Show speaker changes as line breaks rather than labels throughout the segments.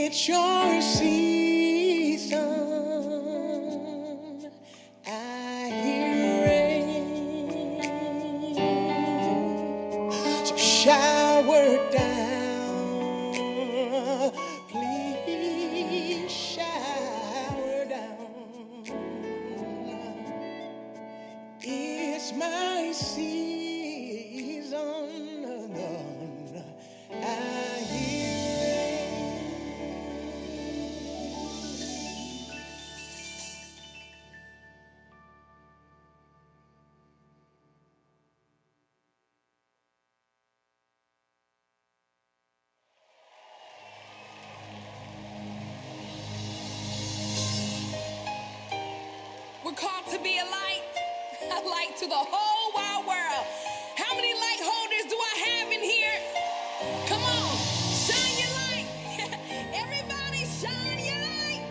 It's your season. I hear rain. So shower down. Please shower down. It's my season. I hear
We're called to be a light, a light to the whole wide world. How many light holders do I have in here? Come on, shine your light. Everybody shine your light.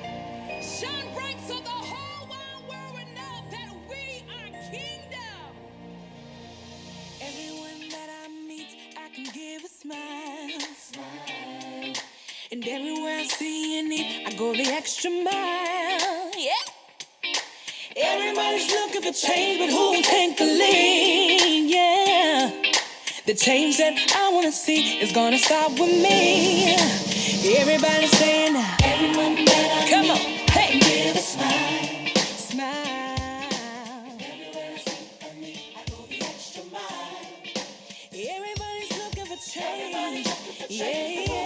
Shine bright so the whole wide world will know that we are kingdom. Everyone that I meet, I can give a smile. And everywhere I see a need, I go the extra mile. Yeah. Everybody's looking for change, but who will take the lead? Yeah. The change that I want to see is gonna start with me. Everybody's saying now. Everyone that I come on, hey, give a smile, smile. Everywhere I see a need, I go the extra mile. Everybody's looking for change, yeah.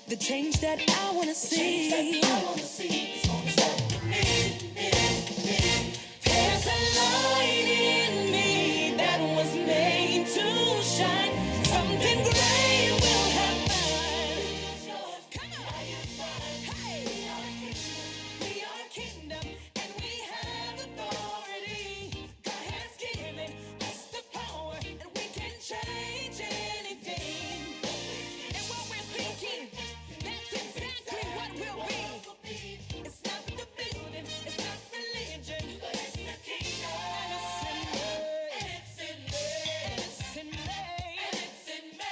The change that I want to see. There's a light in me that was made to shine. Something great will happen. Come on. Hey. We are kingdom and we have authority. God has given us the power and we can change anything. And what we're thinking, that's exactly what we'll be. It's not the building, it's not religion, but it's the kingdom. And it's in me, and it's in me, and it's in me,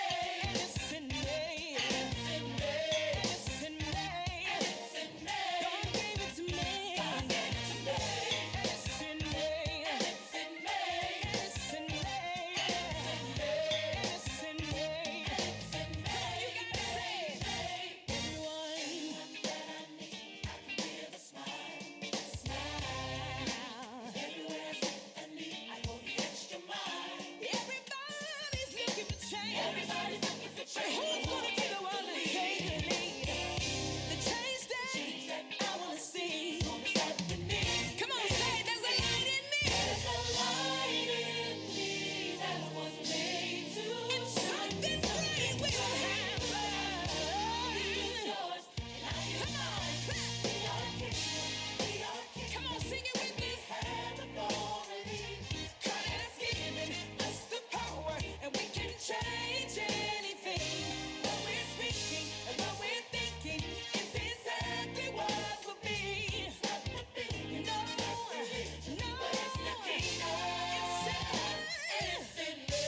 and it's in me, and it's in me, and it's in me, and it's in me, and it's in me. God gave it to me. God gave it to me. And it's in me, and it's in me, and it's in me, and it's in me, and it's in me, and it's in me. You gotta say it. Everyone that I meet, I can give a smile. Everywhere I see a need, I go the extra mile. Everybody's looking for change. Everybody's looking for change. Who's gonna be the one to take the lead? The change that I wanna see. Come on, say it. There's a light in me. There's a light in me that was made to shine. And something great will happen. Come on, clap. Come on, sing it with me. God has given us the power, and we can change anything. What we're speaking and what we're thinking is exactly what will be. No, no, it's the kingdom. It's in me.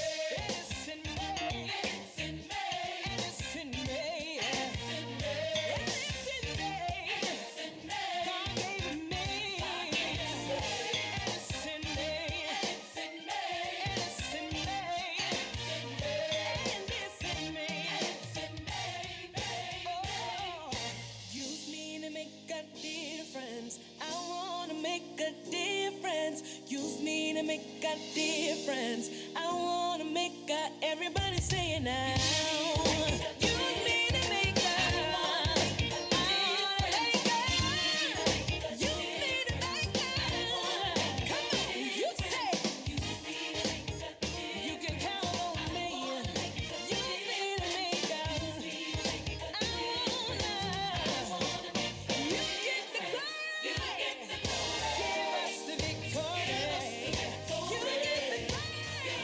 It's in me. It's in me. It's in me. It's in me. It's in me. It's in me. It's in me. God gave it me. It's in me. It's in me. It's in me. It's in me. And it's in me. It's in me. Oh, use me to make a difference. I wanna make a difference. Use me to make a difference. I wanna make a. Everybody say it now. Use me to make a. Use me to make a. Come on, you say. You can count on me. Use me to make a. You get the glory. Give us the victory. You get the glory.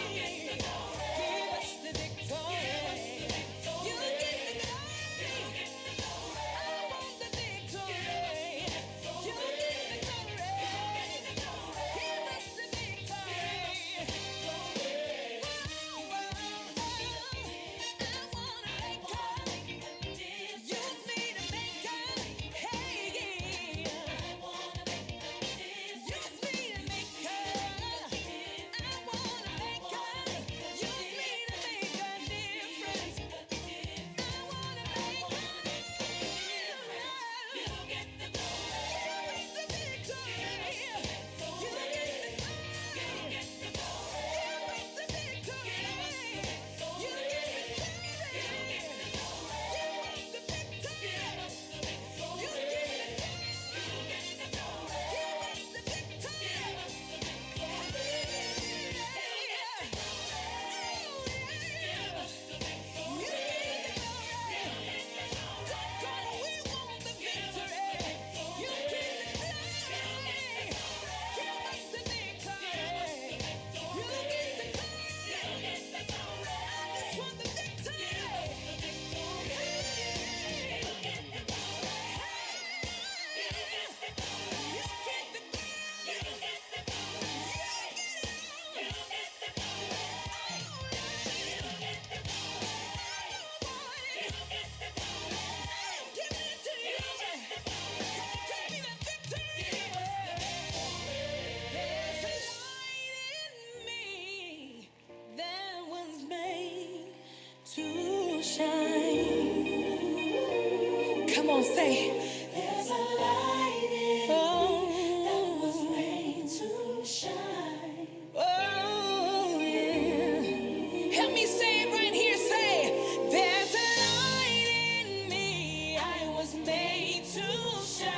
Come on, say. There's a light in me that was made to shine. Oh, yeah. Help me say it right here. Say, there's a light in me. I was made to shine.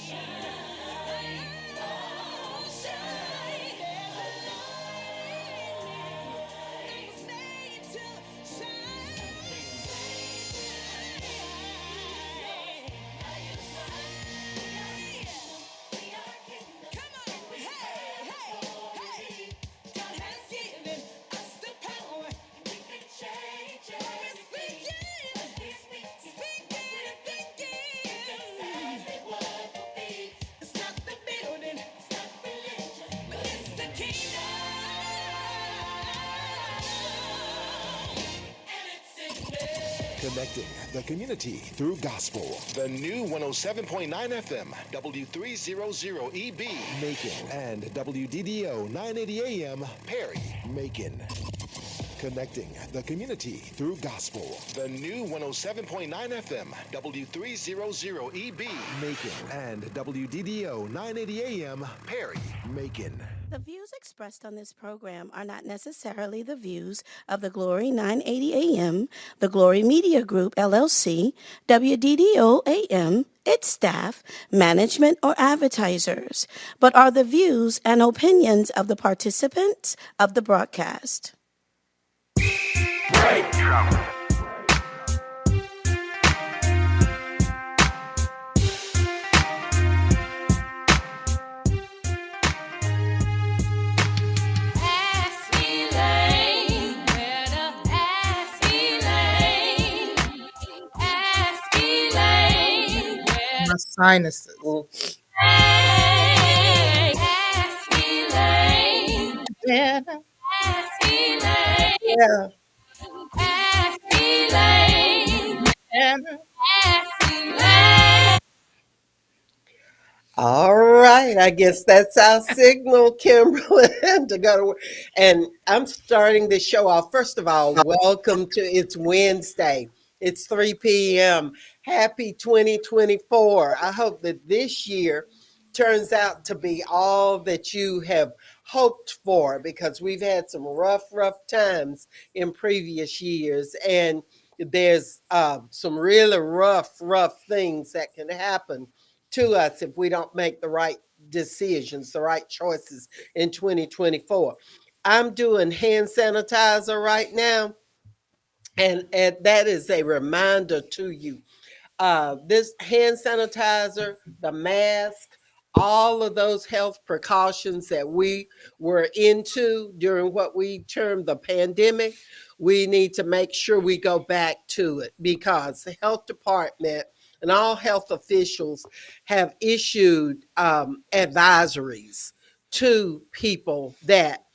Shine. Oh, shine. There's a light in me. I was made to
Connecting the community through gospel. The new 107.9 FM, W300EB, Macon, and WDDO 980 AM, Perry, Macon. Connecting the community through gospel. The new 107.9 FM, W300EB, Macon, and WDDO 980 AM, Perry, Macon.
The views expressed on this program are not necessarily the views of the Glory 980 AM, the Glory Media Group, LLC, WDDO AM, its staff, management, or advertisers, but are the views and opinions of the participants of the broadcast.
Ask Elaine, better ask Elaine. Ask Elaine,
My sinuses.
ask Elaine.
Yeah,
Ask Elaine.
yeah,
Ask Elaine.
yeah.
Ask Elaine.
All right, I guess that's our signal, Kimberly, to go to work. And I'm starting the show off. First of all, welcome to It's Wednesday. It's 3 p.m. Happy 2024. I hope that this year turns out to be all that you have hoped for because we've had some rough times in previous years. And there's some really rough things that can happen to us if we don't make the right decisions, the right choices in 2024. I'm doing hand sanitizer right now, and that is a reminder to you. This hand sanitizer, the mask, all of those health precautions that we were into during what we termed the pandemic, we need to make sure we go back to it because the health department and all health officials have issued advisories to people that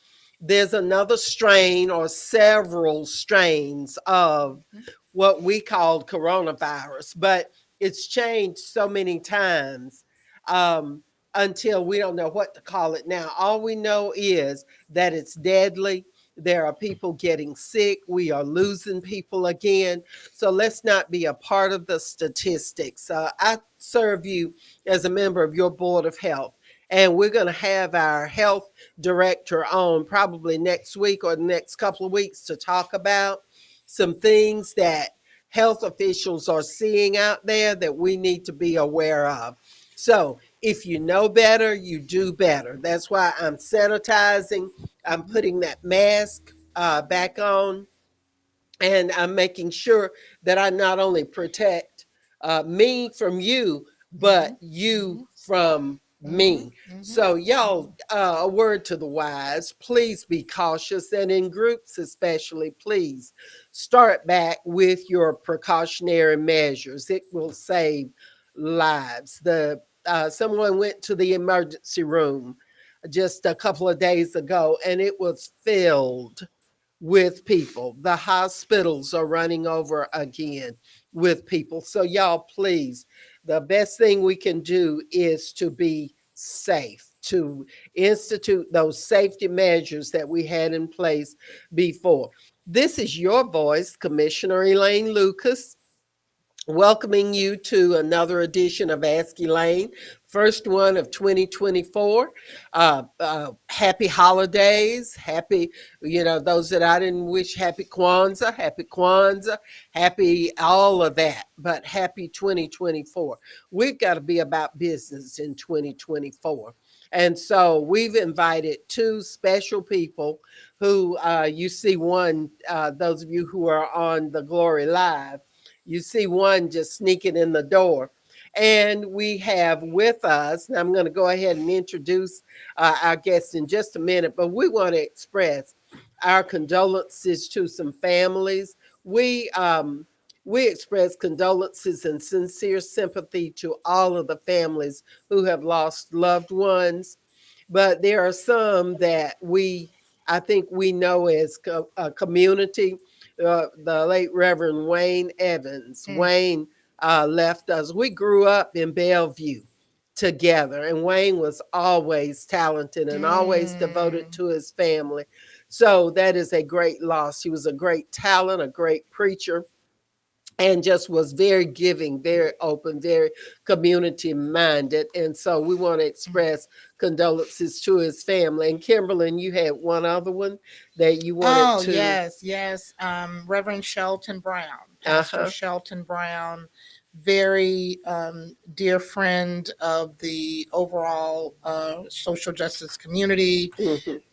there's another strain or several strains of what we called coronavirus, but it's changed so many times um, until we don't know what to call it now. All we know is that it's deadly. There are people getting sick. We are losing people again. So let's not be a part of the statistics. I serve you as a member of your Board of Health, and we're going to have our health director on probably next week or the next couple of weeks to talk about some things that health officials are seeing out there that we need to be aware of. So if you know better, you do better. That's why I'm sanitizing. I'm putting that mask back on, and I'm making sure that I not only protect me from you, but you from me. So, y'all, a word to the wise, please be cautious, and in groups especially, please start back with your precautionary measures. It will save lives. The someone went to the emergency room just a couple of days ago, and it was filled with people. The hospitals are running over again with people. So, y'all, please, the best thing we can do is to be safe, to institute those safety measures that we had in place before. This is your voice, Commissioner Elaine Lucas. welcoming you to another edition of Ask Elaine, first one of 2024. Happy holidays. Happy, those that I didn't wish happy Kwanzaa, happy all of that, but happy 2024. We've got to be about business in 2024. And so we've invited two special people who you see one, those of you who are on the Glory Live, you see one just sneaking in the door. And we have with us, and I'm going to go ahead and introduce our guest in just a minute, but we want to express our condolences to some families. We express condolences and sincere sympathy to all of the families who have lost loved ones, but there are some that I think we know as a community. The late Reverend Wayne Evans. Wayne left us. We grew up in Bellevue together, and Wayne was always talented and always devoted to his family. So that is a great loss. He was a great talent, a great preacher, and just was very giving, very open, very community minded. And so we want to express condolences to his family. And Kimberly, you had one other one that you wanted to.
Yes. Reverend Shelton Brown, Pastor Shelton Brown, very dear friend of the overall social justice community.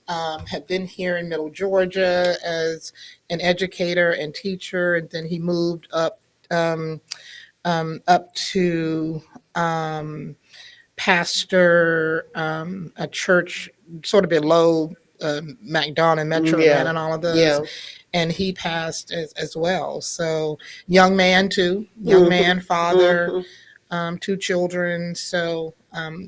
Had been here in Middle Georgia as an educator and teacher, and then he moved up to pastor a church sort of below McDonough, Metro Atlanta, and all of those.
Yeah.
And he passed as well. So young man too, young man, father, two children. So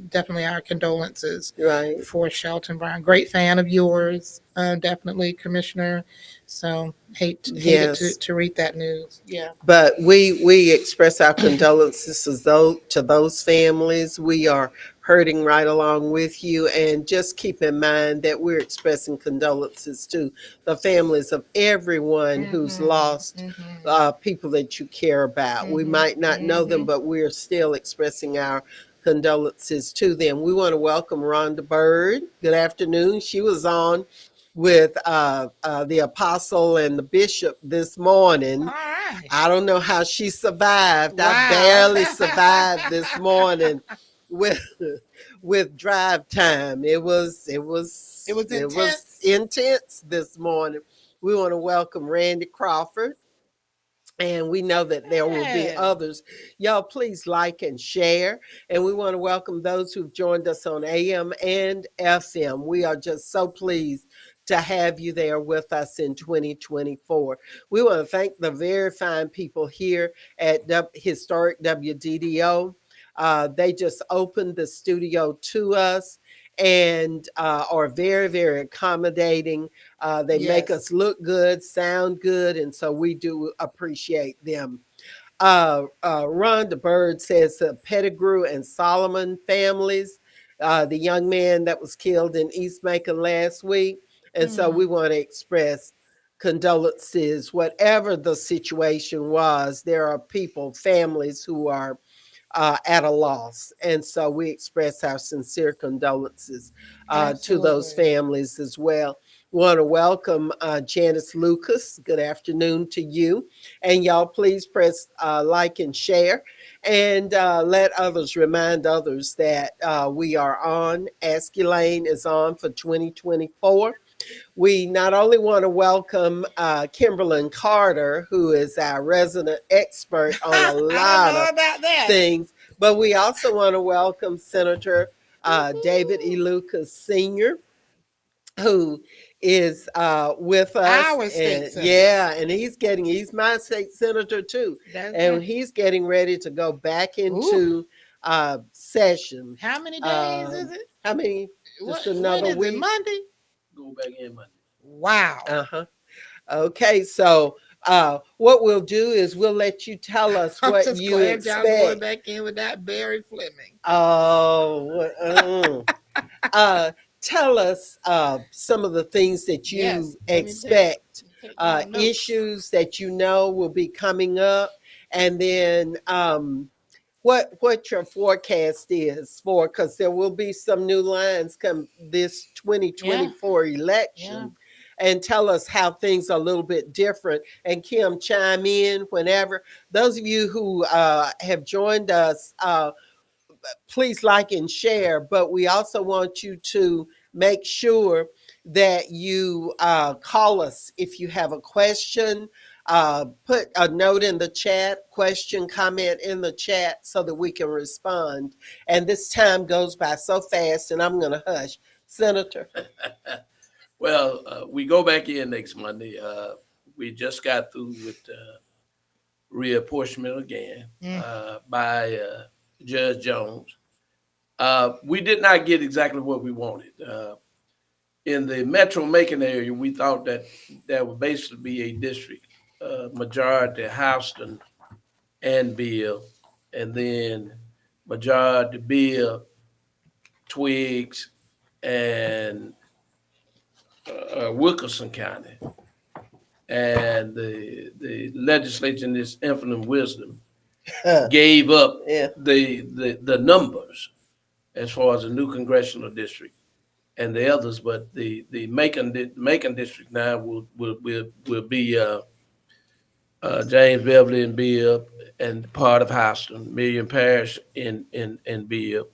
definitely our condolences
Right.
for Shelton Brown. Great fan of yours, definitely, Commissioner. So hated
Yes.
to read that news. Yeah.
But we express our condolences to those families. We are hurting right along with you, and just keep in mind that we're expressing condolences to the families of everyone who's lost people that you care about. We might not know them, but we're still expressing our condolences to them. We want to welcome Rhonda Bird. Good afternoon. She was on with the apostle and the bishop this morning.
All right.
I don't know how she survived.
Wow.
I barely survived this morning with drive time. It was intense this morning. We want to welcome Randy Crawford, and we know that there will be others. Y'all, please like and share. And we want to welcome those who've joined us on AM and FM. We are just so pleased to have you there with us in 2024. We want to thank the very fine people here at Historic WDDO. They just opened the studio to us and are very, very accommodating. They make us look good, sound good, and so we do appreciate them. Rhonda Bird says the Pettigrew and Solomon families, the young man that was killed in East Macon last week. And so we want to express condolences, whatever the situation was. There are people, families who are at a loss. And so we express our sincere condolences to those families as well. We want to welcome Janice Lucas. Good afternoon to you. And y'all, please press like and share, and let others remind others that we are on. Ask Elaine is on for 2024. We not only want to welcome Kimberlyn Carter, who is our resident expert on a lot of things, but we also want to welcome Senator David E. Lucas Sr., who is with us.
Our state senator.
Yeah, and he's my state senator too. And he's getting ready to go back into session.
How many days is it?
How many? Just another
when is
week.
It Monday?
Go back in Monday.
Wow.
Okay, so what we'll do is we'll let you tell us
I'm
what
just
you
glad y'all
expect.
going back in with that Barry Fleming.
Tell us some of the things that you
Yes,
expect,
take my notes.
issues that you know will be coming up, And then what your forecast is for, because there will be some new lines come this
Yeah.
2024
Yeah.
election, and tell us how things are a little bit different. And Kim, chime in whenever. Those of you who have joined us, please like and share. But we also want you to make sure that you call us if you have a question. Put a note in the chat, question, comment in the chat so that we can respond. And this time goes by so fast, and I'm going to hush. Senator.
Well, we go back in next Monday. We just got through with reapportionment again by Judge Jones. We did not get exactly what we wanted. In the Metro Macon area, we thought that there would basically be a district majority Houston and Bill, and then majority Bill, Twiggs, and Wilkerson County. And the legislature, in its infinite wisdom, gave up
Yeah.
the numbers as far as the new congressional district and the others, but the Macon district now will be James Beverly and Bibb, and part of Houston, Million Parish in Bibb,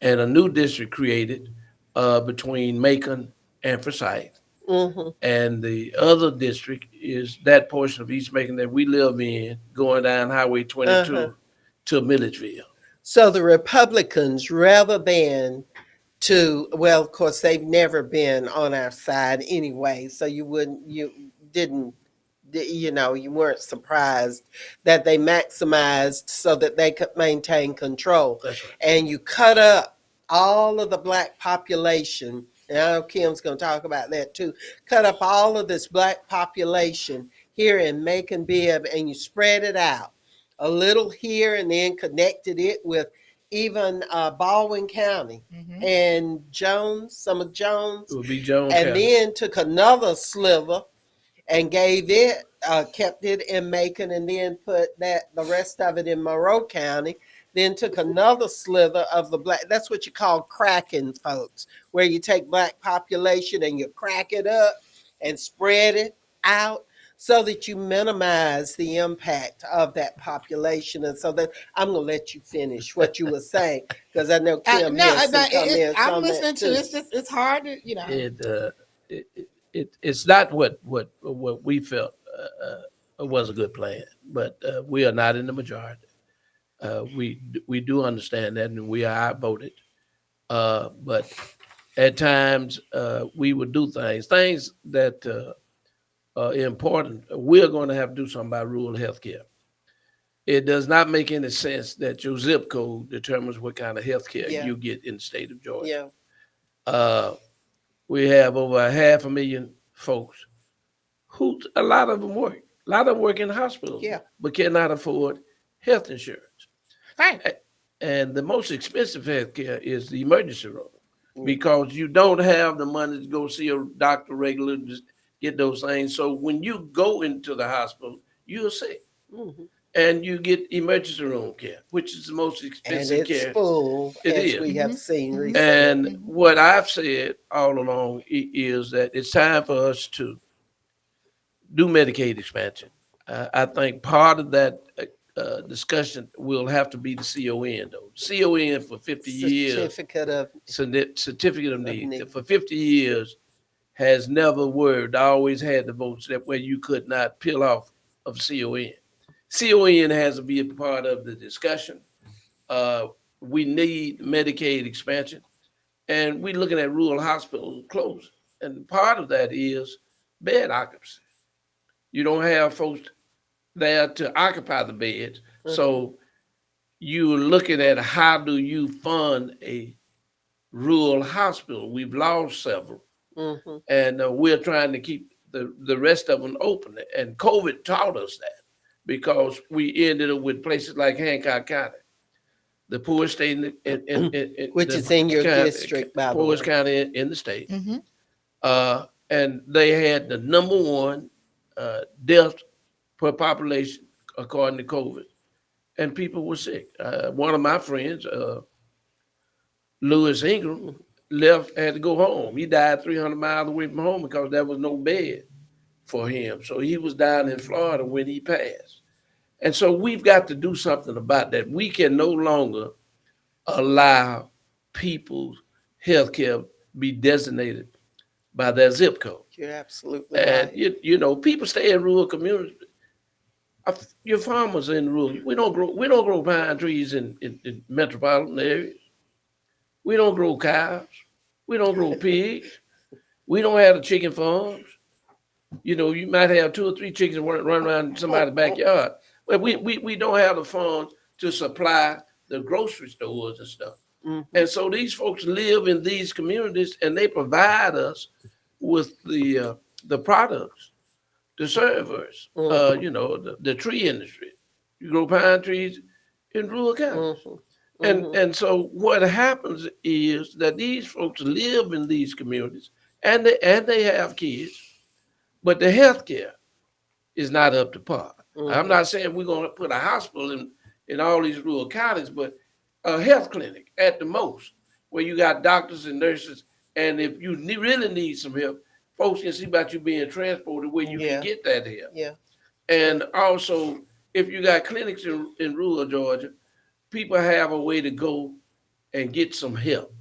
and a new district created between Macon and Forsyth.
Mm-hmm.
And the other district is that portion of East Macon that we live in, going down Highway 22 to Milledgeville.
So the Republicans, rather than to, well, of course, they've never been on our side anyway, so you didn't, you weren't surprised that they maximized so that they could maintain control.
That's right.
And you cut up all of the black population, and I know Kim's going to talk about that too. Cut up all of this black population here in Macon Bibb, and you spread it out a little here, and then connected it with even Baldwin County and Jones, some of Jones.
It would be Jones
And
County.
then took another sliver and gave it, kept it in Macon, and then put the rest of it in Monroe County. Then took another slither of the black. That's what you call cracking, folks, where you take black population and you crack it up and spread it out so that you minimize the impact of that population. And so that I'm going to let you finish what you were saying, because I know Kim has some comments
I'm
on
listening
that
to
too.
it's hard to,
It's not what we felt was a good plan, but we are not in the majority. We do understand that, and we are outvoted. But at times we would do things that are important. We're going to have to do something about rural health care. It does not make any sense that your zip code determines what kind of health care you get in the state of Georgia. We have over 500,000 folks who, a lot of them work. A lot of them work in hospitals, but cannot afford health insurance.
Right.
And the most expensive health care is the emergency room, because you don't have the money to go see a doctor regularly to get those things. So when you go into the hospital, you're sick. And you get emergency room care, which is the most expensive
and it's
care.
full,
It
as
is.
we have seen recently.
And what I've said all along is that it's time for us to do Medicaid expansion. I think part of that discussion will have to be the CON, though. CON for 50 years. Certificate of need. For 50 years has never worked. I always had the votes that way you could not peel off of CON. CON has to be a part of the discussion. We need Medicaid expansion, and we're looking at rural hospitals closing. And part of that is bed occupancy. You don't have folks there to occupy the beds. So you're looking at how do you fund a rural hospital. We've lost several, and we're trying to keep the rest of them open. And COVID taught us that, because we ended up with places like Hancock County, the poorest state in
which is in your district, by the way.
Poorest county in the state. And they had the number one death per population according to COVID, and people were sick. One of my friends, Lewis Ingram, left, had to go home. He died 300 miles away from home because there was no bed for him. So he was down in Florida when he passed. And so we've got to do something about that. We can no longer allow people's health care be designated by their zip code.
You're absolutely
And
right.
people stay in rural communities. Your farmers are in rural. We don't grow pine trees in metropolitan areas. We don't grow cows. We don't grow pigs. We don't have the chicken farms. You might have two or three chickens run around somebody's backyard. But we don't have the funds to supply the grocery stores and stuff.
Mhm.
And so these folks live in these communities and they provide us with the products to serve us.
Mhm.
The tree industry. You grow pine trees in rural counties.
Mhm.
And
Mhm.
and so what happens is that these folks live in these communities and they have kids, but the health care is not up to par. I'm
Mhm.
not saying we're going to put a hospital in all these rural counties, but a health clinic at the most, where you got doctors and nurses, and if you really need some help, folks can see about you being transported where you can
Yeah.
get that help.
Yeah.
And also, if you got clinics in rural Georgia, people have a way to go and get some help.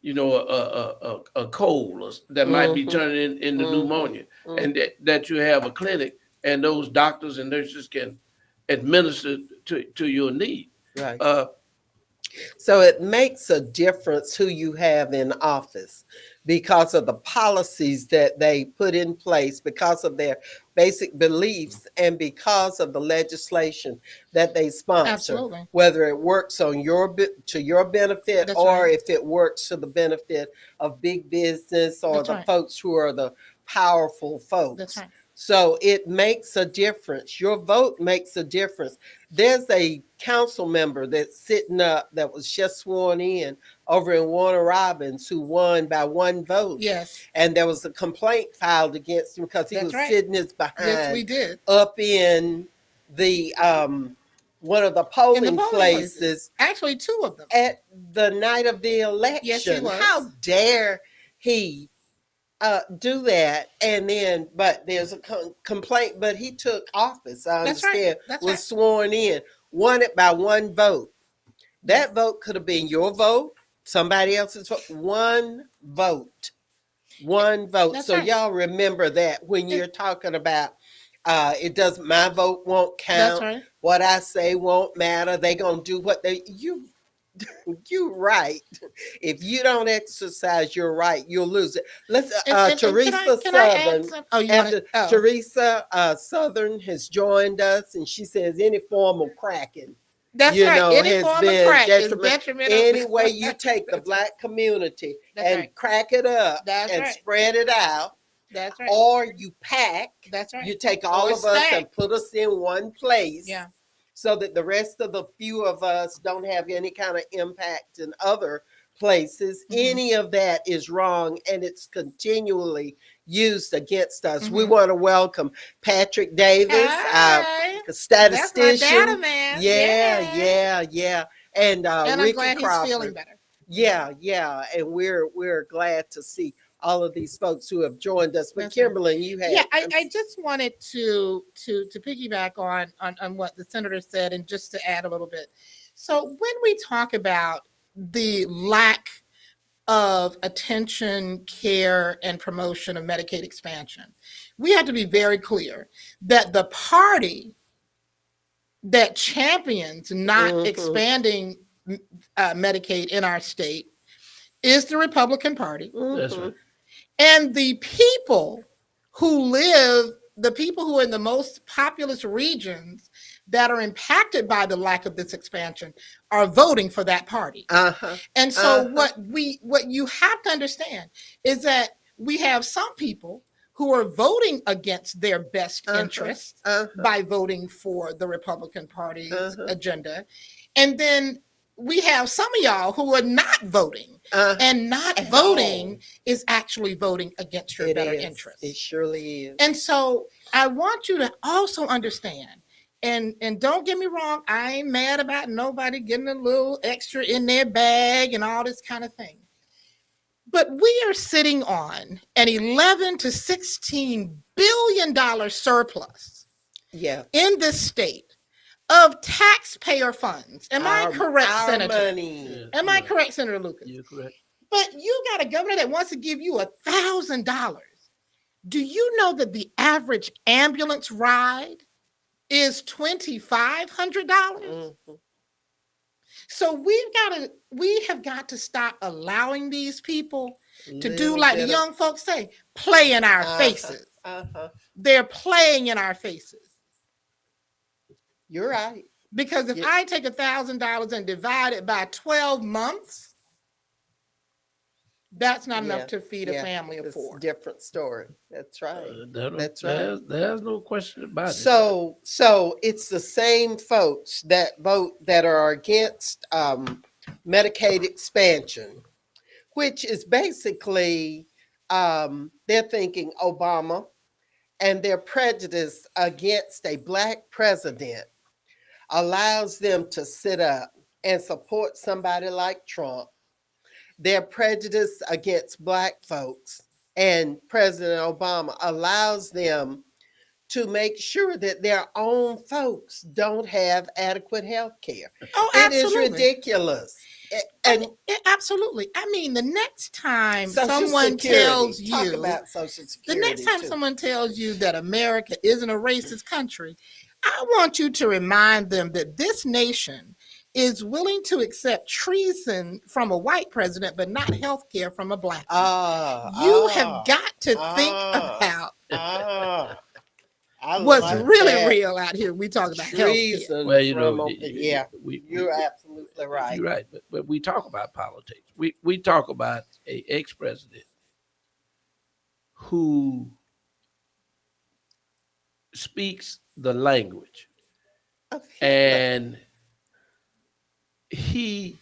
A cold that might be
Mhm.
turning into
Mhm.
pneumonia, and
Mhm.
that you have a clinic and those doctors and nurses can administer to your need.
Right.
Uh,
So it makes a difference who you have in office because of the policies that they put in place, because of their basic beliefs, and because of the legislation that they sponsor,
Absolutely.
whether it works on to your benefit
That's
or
right.
if it works to the benefit of big business or
That's
the
right.
folks who are the powerful
That's
folks.
right.
So it makes a difference. Your vote makes a difference. There's a council member that's sitting up that was just sworn in over in Warner Robins who won by one vote.
Yes.
And there was a complaint filed against him because he
That's
was
right.
sitting his
Yes, we
behind
did.
up in the one of the
In the
polling
polling places.
places
Actually, two of them.
at the night of the election.
Yes, he was.
How dare he do that? And then, but there's a complaint, but he took office, I
That's right.
understand,
That's
was
right.
sworn in, won it by one vote.
Yes.
That vote could have been your vote, somebody else's vote, one vote. One vote.
That's
So
right.
y'all remember that when you're talking about it doesn't, my vote won't
That's
count.
right.
What I say won't matter. They gonna do what they you right. If you don't exercise your right, you'll lose it. Let's
And
Teresa
can I add
Southern.
some? Oh, you want to?
After
Oh,
Teresa Southern has joined us, and she says any form of cracking,
that's right. Any
has
form of
been
crack is
detrimental.
detrimental.
Any way you take the
That's right.
black community
That's
and
right.
crack it up
That's
and
right.
spread it out,
That's right.
or you pack,
That's right.
you take all
Or
of us
stack.
and put us in one place,
Yeah.
so that the rest of the few of us don't have any kind of impact in other places.
Mhm.
Any of that is wrong, and it's continually used against us. We
Mhm.
want to welcome Patrick Davis,
Hi. That's my data
statistician.
man.
Yeah,
Yeah.
yeah. And
And I'm
Ricky
glad he's feeling
Crawford.
better.
Yeah, and we're glad to see all of these folks who have joined us. But
That's right.
Kimberly, you
Yeah,
had
I just wanted to piggyback on what the senator said, and just to add a little bit. So when we talk about the lack of attention, care, and promotion of Medicaid expansion, we have to be very clear that the party that champions not
Mhm.
expanding Medicaid in our state is the Republican Party.
that's
Mhm.
right.
And the people the people who are in the most populous regions that are impacted by the lack of this expansion are voting for that party.
Uh-huh.
And so
Uh-huh.
what you have to understand is that we have some people who are voting against their best interests
Uh-huh.
by voting for the Republican Party's
Uh-huh.
agenda. And then we have some of y'all who are not voting. And not
At
voting
all.
is actually voting against your
It
better
is.
interests.
It surely is.
And so I want you to also understand, and don't get me wrong, I ain't mad about nobody getting a little extra in their bag and all this kind of thing. But we are sitting on an 11 to 16 billion dollar surplus in this state of taxpayer funds. Am I correct, Senator?
Money.
Am I correct, Senator Lucas?
You're correct.
But you got a governor that wants to give you $1,000. Do you know that the average ambulance ride is $2,500?
Mm-hmm.
So we have got to stop allowing these people to do
Little
like the
bit
young folks say, play in our faces. They're playing in our faces.
You're right.
Because if I take $1,000 and divide it by 12 months, that's not enough to feed a family of four.
Different story. That's right. That's right.
There's no question about it.
So it's the same folks that vote that are against Medicaid expansion, which is basically they're thinking Obama, and their prejudice against a black president allows them to sit up and support somebody like Trump. Their prejudice against black folks and President Obama allows them to make sure that their own folks don't have adequate health care.
Oh,
it
absolutely.
is ridiculous.
Absolutely. I mean, the next time
Social
someone
Security.
tells
Talk
you
about Social
the
Security
next time
too.
someone tells you that America isn't a racist country, I want you to remind them that this nation is willing to accept treason from a white president, but not health care from a black one. You have got to think about what's
like
really
that.
real out here. We talk about health care.
Well, you know,
you're absolutely right.
You're right, but we talk about politics. We talk about a ex-president who speaks the language, and he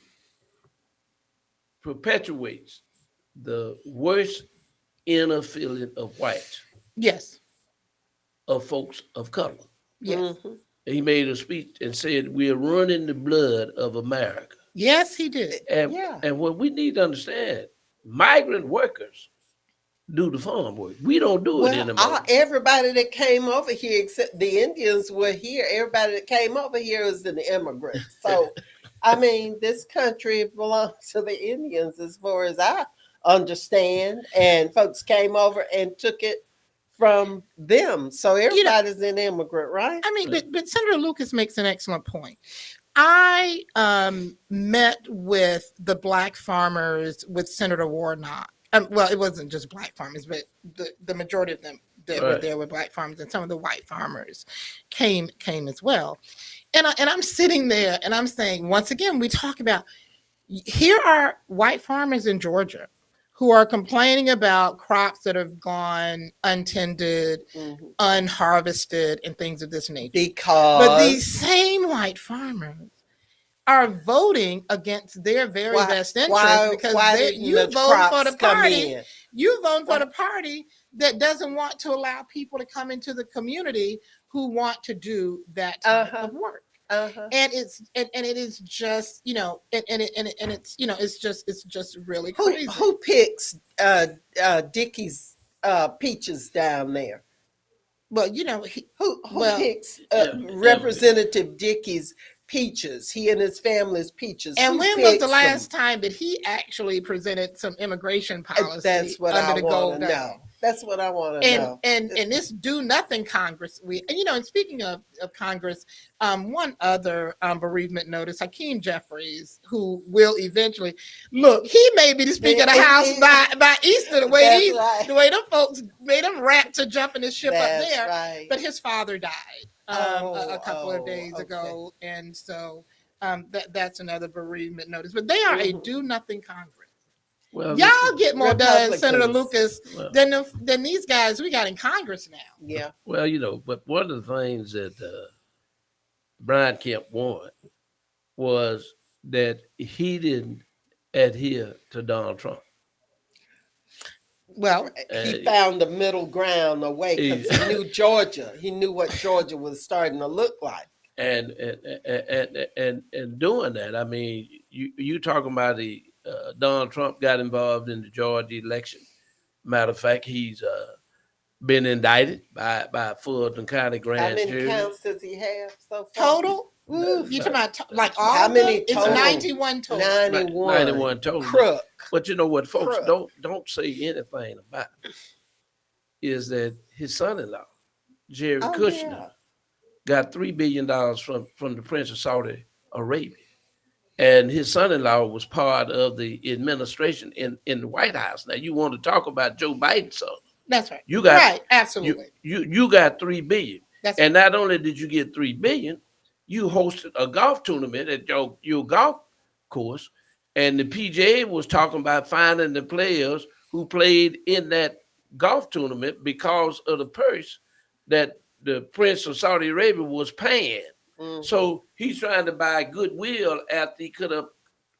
perpetuates the worst inner feeling of whites.
Yes.
Of folks of color.
Yes.
Mm-hmm.
He made a speech and said, "We're running the blood of America."
Yes, he did.
And what we need to understand, migrant workers do the farm work. We don't do it anymore.
Everybody that came over here, except the Indians were here. Everybody that came over here is an immigrant. So, I mean, this country belongs to the Indians as far as I understand. And folks came over and took it from them. So everybody's an immigrant, right?
I mean, but Senator Lucas makes an excellent point. I met with the black farmers with Senator Warnock. Well, it wasn't just black farmers, but the majority of them that were there were black farmers, and some of the white farmers came as well. And I'm sitting there and I'm saying, once again, we talk about, here are white farmers in Georgia who are complaining about crops that have gone untended, unharvested, and things of this nature. But these same white farmers are voting against their very best interests because you vote for the party. You vote for the party that doesn't want to allow people to come into the community who want to do that type of work. And it is just, you know, and it's, you know, it's just really crazy.
Who picks Dickie's peaches down there?
Well, you know,
who picks Representative Dickie's peaches? He and his family's peaches.
And when was the last time that he actually presented some immigration policy?
That's what I want to know. That's what I want to know.
And this do nothing Congress. And speaking of Congress, one other bereavement notice, Hakeem Jeffries, who will eventually look, he may be the Speaker of the House by Easter, the way them folks made him rap to jump in his ship up there. Right. But his father died a couple of days ago, and so that's another bereavement notice. But they are a do nothing Congress. Well, y'all get more done, Senator Lucas, than these guys we got in Congress now.
Yeah.
Well, you know, but one of the things that Brian Kemp won was that he didn't adhere to Donald Trump.
Well,
he found the middle ground away because he knew Georgia. He knew what Georgia was starting to look like.
And doing that, I mean, you talking about the Donald Trump got involved in the Georgia election. Matter of fact, he's been indicted by Fulton County
How
grand
many
jury.
counts does he have so far?
Total?
Ooh,
You talking about like all
how
of them?
many
It's
total?
91 total.
91.
91 total.
Crook.
But you know what, folks
Crook.
don't say anything about is that his son-in-law, Jerry
Oh,
Kushner,
yeah.
got $3 billion from the Prince of Saudi Arabia. And his son-in-law was part of the administration in the White House. Now you want to talk about Joe Biden's son.
That's right.
You got
right. Absolutely.
you got $3 billion.
That's
And not only did you get $3 billion, you hosted a golf tournament at your golf course, and the PGA was talking about finding the players who played in that golf tournament because of the purse that the Prince of Saudi Arabia was paying.
Mhm.
So he's trying to buy goodwill after he could have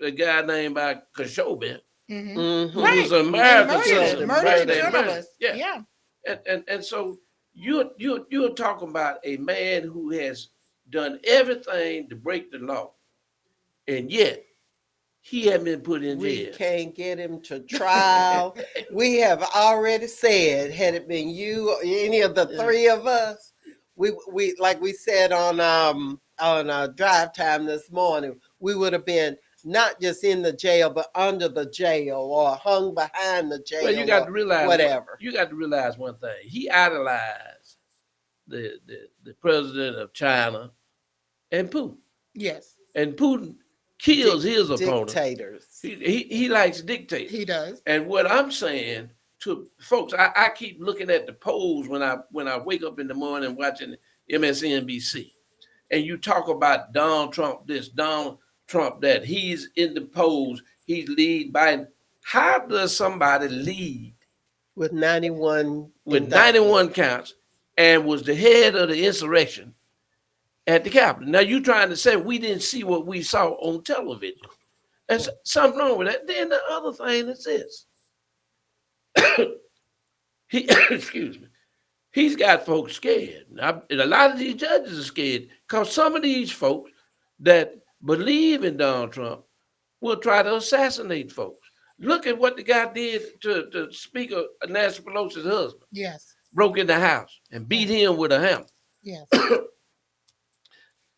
a guy named by Khashoggi,
Mm-hmm.
Mhm.
who
Right.
was an
And
American
murdered
citizen.
him.
Murdered
Murdered
him.
journalist.
Yeah.
Yeah.
And so you're talking about a man who has done everything to break the law, and yet he hadn't been put in
We
jail.
can't get him to trial. We have already said, had it been you or any of the three of us, we like we said on drive time this morning, we would have been not just in the jail, but under the jail or hung behind the jail.
Well, you got to realize
whatever.
You got to realize one thing. He idolized the president of China and Putin.
Yes.
And Putin kills his opponent.
Dictators.
He likes dictators.
He does.
And what I'm saying to folks, I keep looking at the polls when I wake up in the morning watching MSNBC, and you talk about Donald Trump this, Donald Trump that. He's in the polls. He's lead Biden. How does somebody lead
With 91
with
indictments.
91 counts and was the head of the insurrection at the Capitol? Now you trying to say we didn't see what we saw on television. There's something wrong with that. Then the other thing is this. Excuse me. He's got folks scared. Now, and a lot of these judges are scared because some of these folks that believe in Donald Trump will try to assassinate folks. Look at what the guy did to Speaker Nancy Pelosi's husband.
Yes.
Broke in the house and beat him with a hammer.
Yes.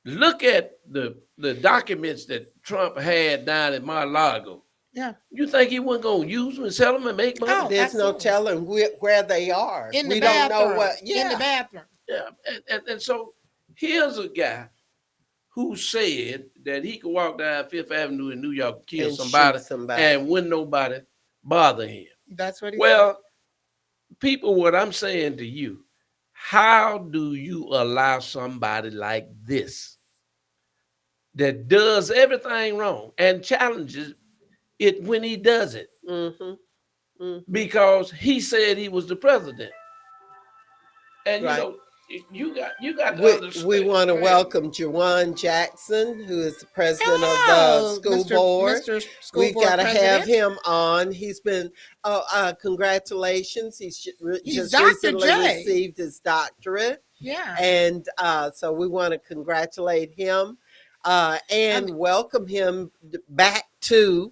Look at the documents that Trump had down at Mar-a-Lago.
Yeah.
You think he wasn't going to use them and sell them and make money?
Oh,
There's no
absolutely.
telling where they are.
In the
we
bathroom.
don't know what. Yeah.
In the bathroom.
Yeah. And so here's a guy who said that he could walk down Fifth Avenue in New York and kill
And
somebody,
shoot somebody.
and wouldn't nobody bother him.
That's what he
Well, people, what I'm saying to you, how do you allow somebody like this that does everything wrong and challenges it when he does it? Because he said he was the president. And
Right.
you know, you got to understand.
We want to welcome Jawan Jackson, who is the president of the
Hello,
school
Mr.
board.
Mr. School
We've
Board
got to have
President.
him on. He's been congratulations. He's just
Dr.
recently
J.
received his doctorate,
Yeah.
and so we want to congratulate him and welcome him back to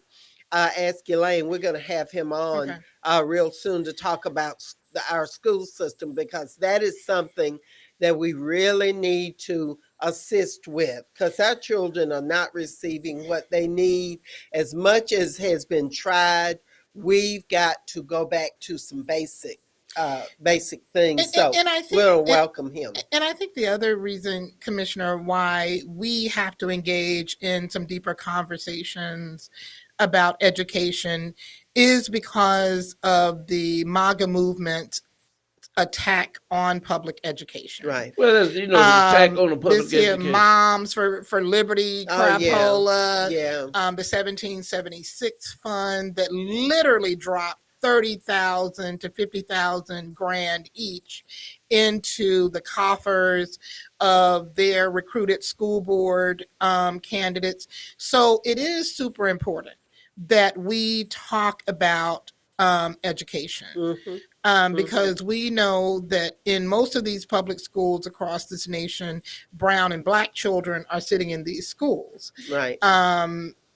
Ask Elaine. We're going to have him on real soon to talk about our school system, because that is something that we really need to assist with, because our children are not receiving what they need. As much as has been tried, we've got to go back to some basic things.
And I think,
we'll welcome him.
And I think the other reason, Commissioner, why we have to engage in some deeper conversations about education is because of the MAGA movement attack on public education.
Right.
Well, the attack on the public
this here
education.
Moms for Liberty, crapola,
Yeah.
The 1776 fund that literally dropped 30,000 to 50,000 grand each into the coffers of their recruited school board candidates. So it is super important that we talk about education. because we know that in most of these public schools across this nation, brown and black children are sitting in these schools.
Right.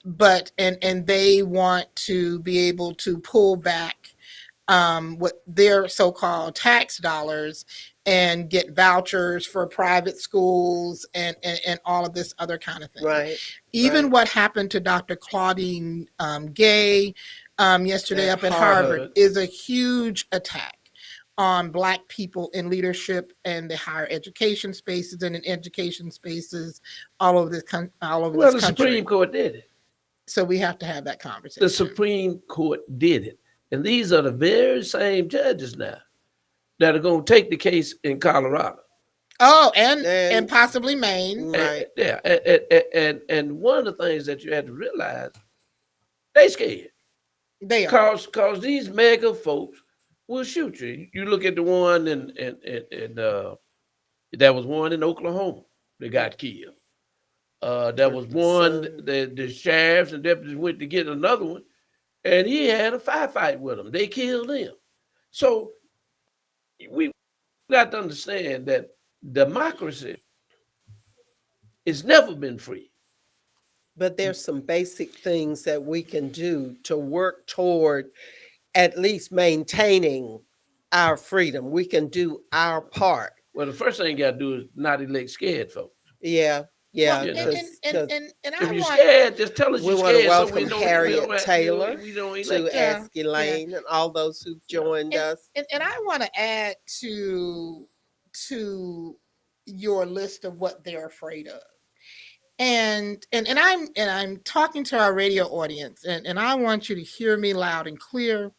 But and they want to be able to pull back what their so-called tax dollars and get vouchers for private schools and all of this other kind of thing.
Right.
Even
right.
what happened to Dr. Claudine Gay yesterday
At
up at
Harvard.
Harvard is a huge attack on Black people in leadership and the higher education spaces and in education spaces all over this
Well, the
country.
Supreme Court did it.
So we have to have that
The
conversation.
Supreme Court did it. And these are the very same judges now that are going to take the case in Colorado.
Oh, and possibly Maine.
Right.
Yeah. And one of the things that you had to realize, they scared.
They are.
Cause these mega folks will shoot you. You look at the one in there was one in Oklahoma that got killed. There was one the sheriffs and deputies went to get another one, and he had a firefight with them. They killed him. So we got to understand that democracy has never been free.
But there's some basic things that we can do to work toward at least maintaining our freedom. We can do our part.
Well, the first thing you got to do is not elect scared folks.
Yeah. Yeah.
Well, and
If you're scared, just tell us
we
you're
want to
scared.
welcome
So
Harriet Taylor
we don't
to
elect.
Ask Elaine and all those who've joined us.
And I want to add to your list of what they're afraid of. And I'm talking to our radio audience, and I want you to hear me loud and clear.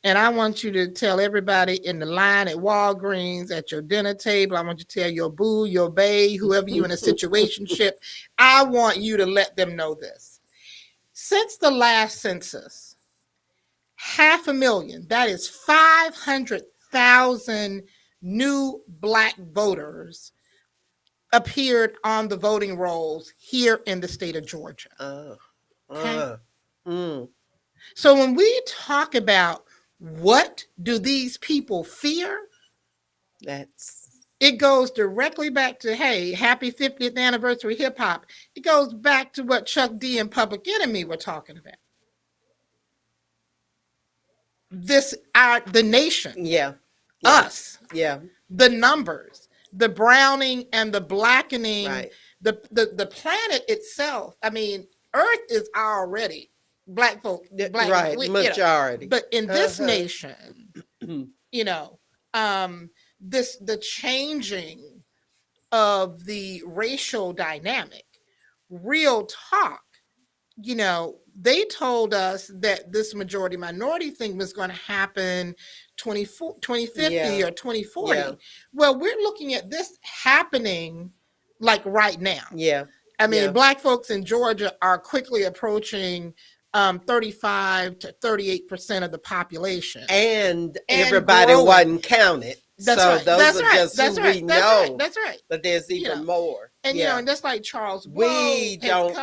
And I want you to tell everybody in the line at Walgreens, at your dinner table. I want you to tell your boo, your bae, whoever you in a situationship. I want you to let them know this. Since the last census, 500,000, that is 500,000 new Black voters appeared on the voting rolls here in the state of Georgia. So when we talk about what do these people fear, it goes directly back to, hey, happy 50th anniversary hip hop. It goes back to what Chuck D and Public Enemy were talking about. The nation.
Yeah.
Us.
Yeah.
The numbers, the browning and the blackening,
right.
the planet itself. I mean, Earth is already Black folk, Black,
right, majority.
But in this nation, the changing of the racial dynamic, real talk, they told us that this majority minority thing was going to happen 2050 or 2040. Yeah. Well, we're looking at this happening like right now.
Yeah.
I mean, Black folks in Georgia are quickly approaching 35 to 38% of the population. And
everybody
growing.
Wasn't counted.
That's
so
right.
those
That's
are
right.
just
That's
who
right.
we
That's
know.
Right. That's right.
But there's even more.
And and that's like Charles
we don't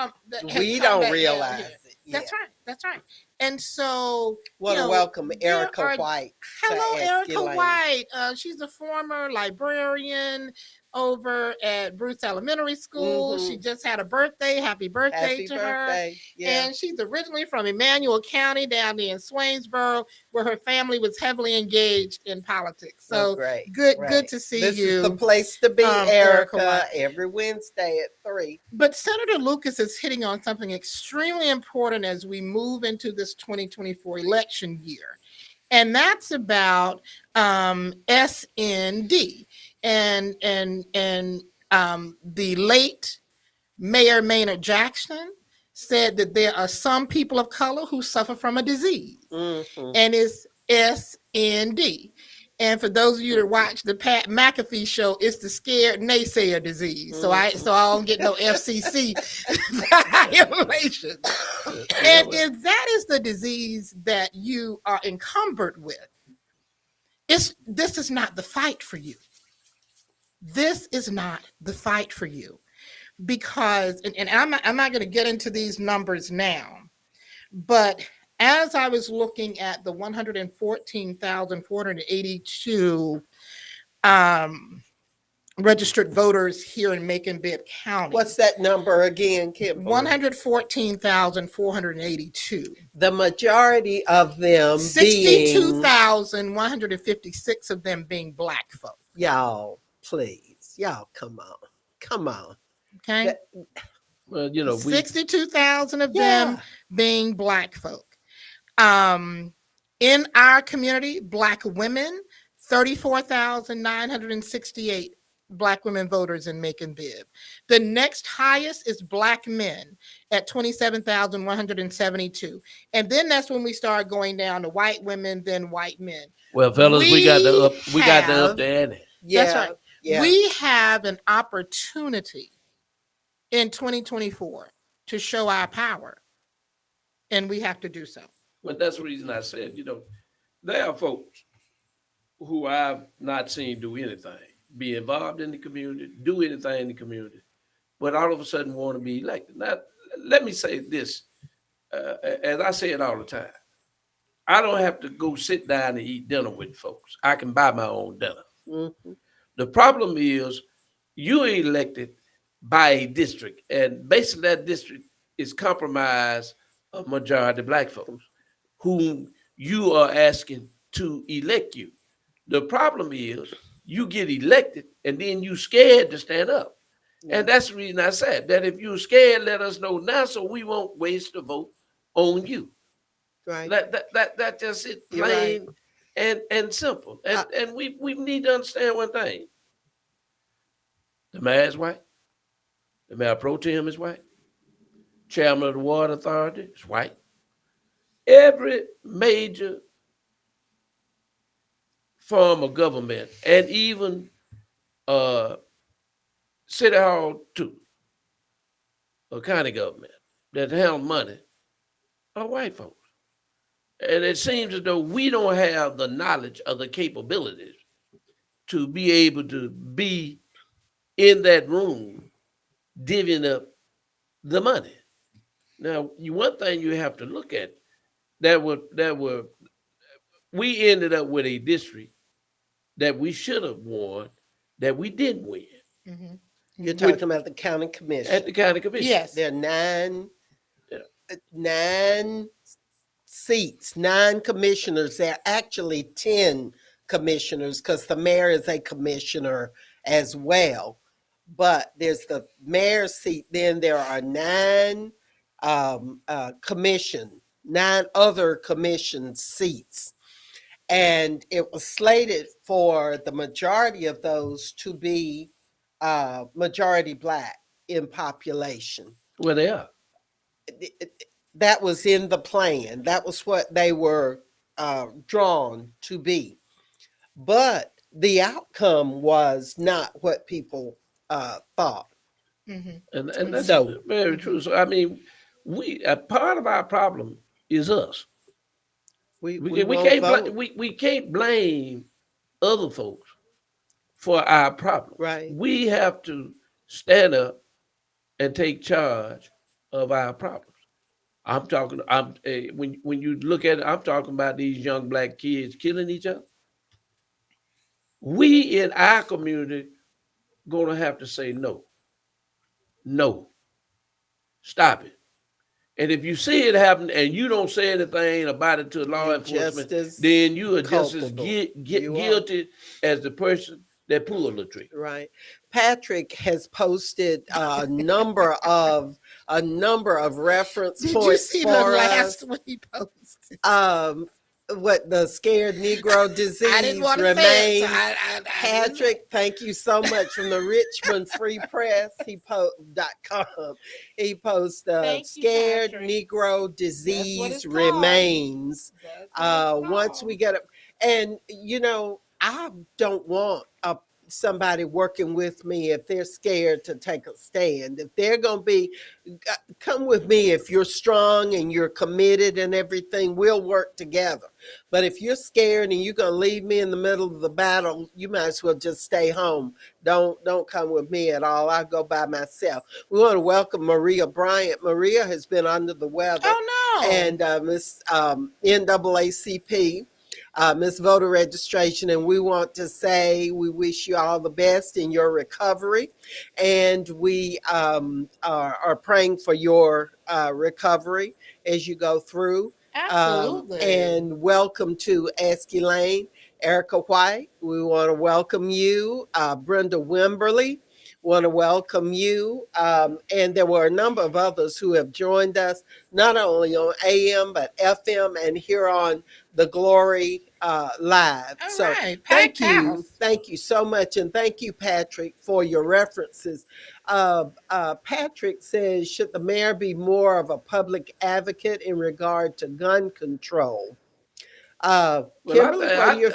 realize it. Yeah.
That's right. That's right. And so
want to welcome Erica White.
Hello, Erica White. She's a former librarian over at Bruce Elementary School. She just had a birthday. Happy birthday to her. Yeah. And she's originally from Emmanuel County down there in Swainsboro, where her family was heavily engaged in politics. So good to see
this
you.
This is the place to be, Erica, every Wednesday at 3.
But Senator Lucas is hitting on something extremely important as we move into this 2024 election year. And that's about SND. And the late Mayor Maynard Jackson said that there are some people of color who suffer from a disease, and it's SND. And for those of you that watch the Pat McAfee show, it's the scared naysayer disease. So I don't get no FCC violations. And if that is the disease that you are encumbered with, this is not the fight for you. This is not the fight for you, because, and I'm not going to get into these numbers now, but as I was looking at the 114,482 um, registered voters here in Macon-Bibb County.
What's that number again, Kimberly?
114,482.
The majority of them being
62,156 of them being Black folk.
y'all, please, y'all, come on.
Okay.
That-
Well, you know,
62,000 of
Yeah.
them being Black folk. In our community, Black women, 34,968 Black women voters in Macon-Bibb. The next highest is Black men at 27,172. And then that's when we start going down to white women, then white men.
well, fellas, we got to up
have-
the ante.
Yeah,
That's right.
Yeah.
We have an opportunity in 2024 to show our power, and we have to do so.
But that's the reason I said, you know, there are folks who I've not seen do anything, be involved in the community, do anything in the community, but all of a sudden want to be elected. Now, let me say this, as I say it all the time, I don't have to go sit down and eat dinner with folks. I can buy my own dinner.
Mm-hmm.
The problem is you are elected by a district, and basically that district is compromised of majority Black folks whom you are asking to elect you. The problem is you get elected and then you scared to stand up.
Yeah.
And that's the reason I said that if you're scared, let us know now so we won't waste the vote on you.
Right.
That just it,
You're
plain and simple. And we need to understand one thing. The mayor is white. The mayor pro tem is white. Chairman of the water authority is white. Every major form of government, and even city hall too, or county government that handle money, are white folks. And it seems as though we don't have the knowledge or the capabilities to be able to be in that room divvying up the money. Now, one thing you have to look at we ended up with a district that we should have won that we didn't win
Mhm.
You're talking about the county commission.
at the county commission.
Yes.
There are nine
Yeah.
seats, 9 commissioners. There are actually 10 commissioners because the mayor is a commissioner as well. But there's the mayor's seat. Then there are 9 9 other commission seats. And it was slated for the majority of those to be majority Black in population.
Well, they are.
That was in the plan. That was what they were drawn to be. But the outcome was not what people thought.
Mhm.
And that's
So-
very true. So I mean, we a part of our problem is us.
We
We
won't
can't
vote.
we can't blame other folks for our problem.
Right.
We have to stand up and take charge of our problems. I'm talking. When you look at it, I'm talking about these young Black kids killing each other. We in our community gonna have to say no, no, stop it. And if you see it happen and you don't say anything about it to law
You're
enforcement,
just as
then you are just as
culpable. You are.
guilty as the person that pulled the trigger.
Right. Patrick has posted a number of reference
Did you
points
see the
for
last
us.
one he posted?
What the scared Negro disease
I didn't want to
remains.
say it. So I didn't-
Patrick, thank you so much from the Richmond Free Press. .com. He posts
Thank you,
scared
Patrick.
Negro
it's
disease
called.
remains.
That's what it's
Once
called.
we get it, and I don't want somebody working with me if they're scared to take a stand. If they're going to be, come with me if you're strong and you're committed and everything, we'll work together. But if you're scared and you're going to leave me in the middle of the battle, you might as well just stay home. Don't come with me at all. I'll go by myself. We want to welcome Maria Bryant. Maria has been under the weather.
Oh
and Miss NAACP, Miss Voter Registration, and we want to say we wish you all the best in your recovery, and we are praying for your recovery as you go through.
Absolutely.
And welcome to Ask Elaine, Erica White. We want to welcome you, Brenda Wimberly. Want to welcome you. And there were a number of others who have joined us, not only on AM, but FM and here on the Glory Live.
All
So
right.
thank
Packed
you.
house.
Thank you so much. And thank you, Patrick, for your references. Patrick says, should the mayor be more of a public advocate in regard to gun control?
Well,
Kimberly, David,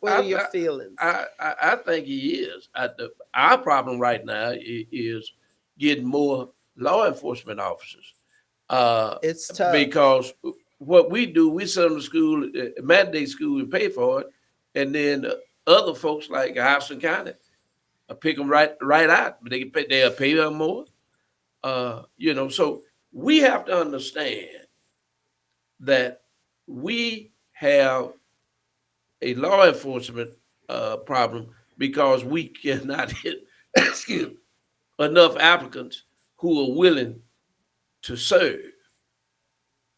what are your
I,
feelings?
I think he is. Our problem right now is getting more law enforcement officers.
It's tough.
Because what we do, we send them to school, mandate school, and pay for it, and then other folks like Houston County pick them right out, but they'll pay them more. So we have to understand that we have a law enforcement problem because we cannot hit excuse me, enough applicants who are willing to serve.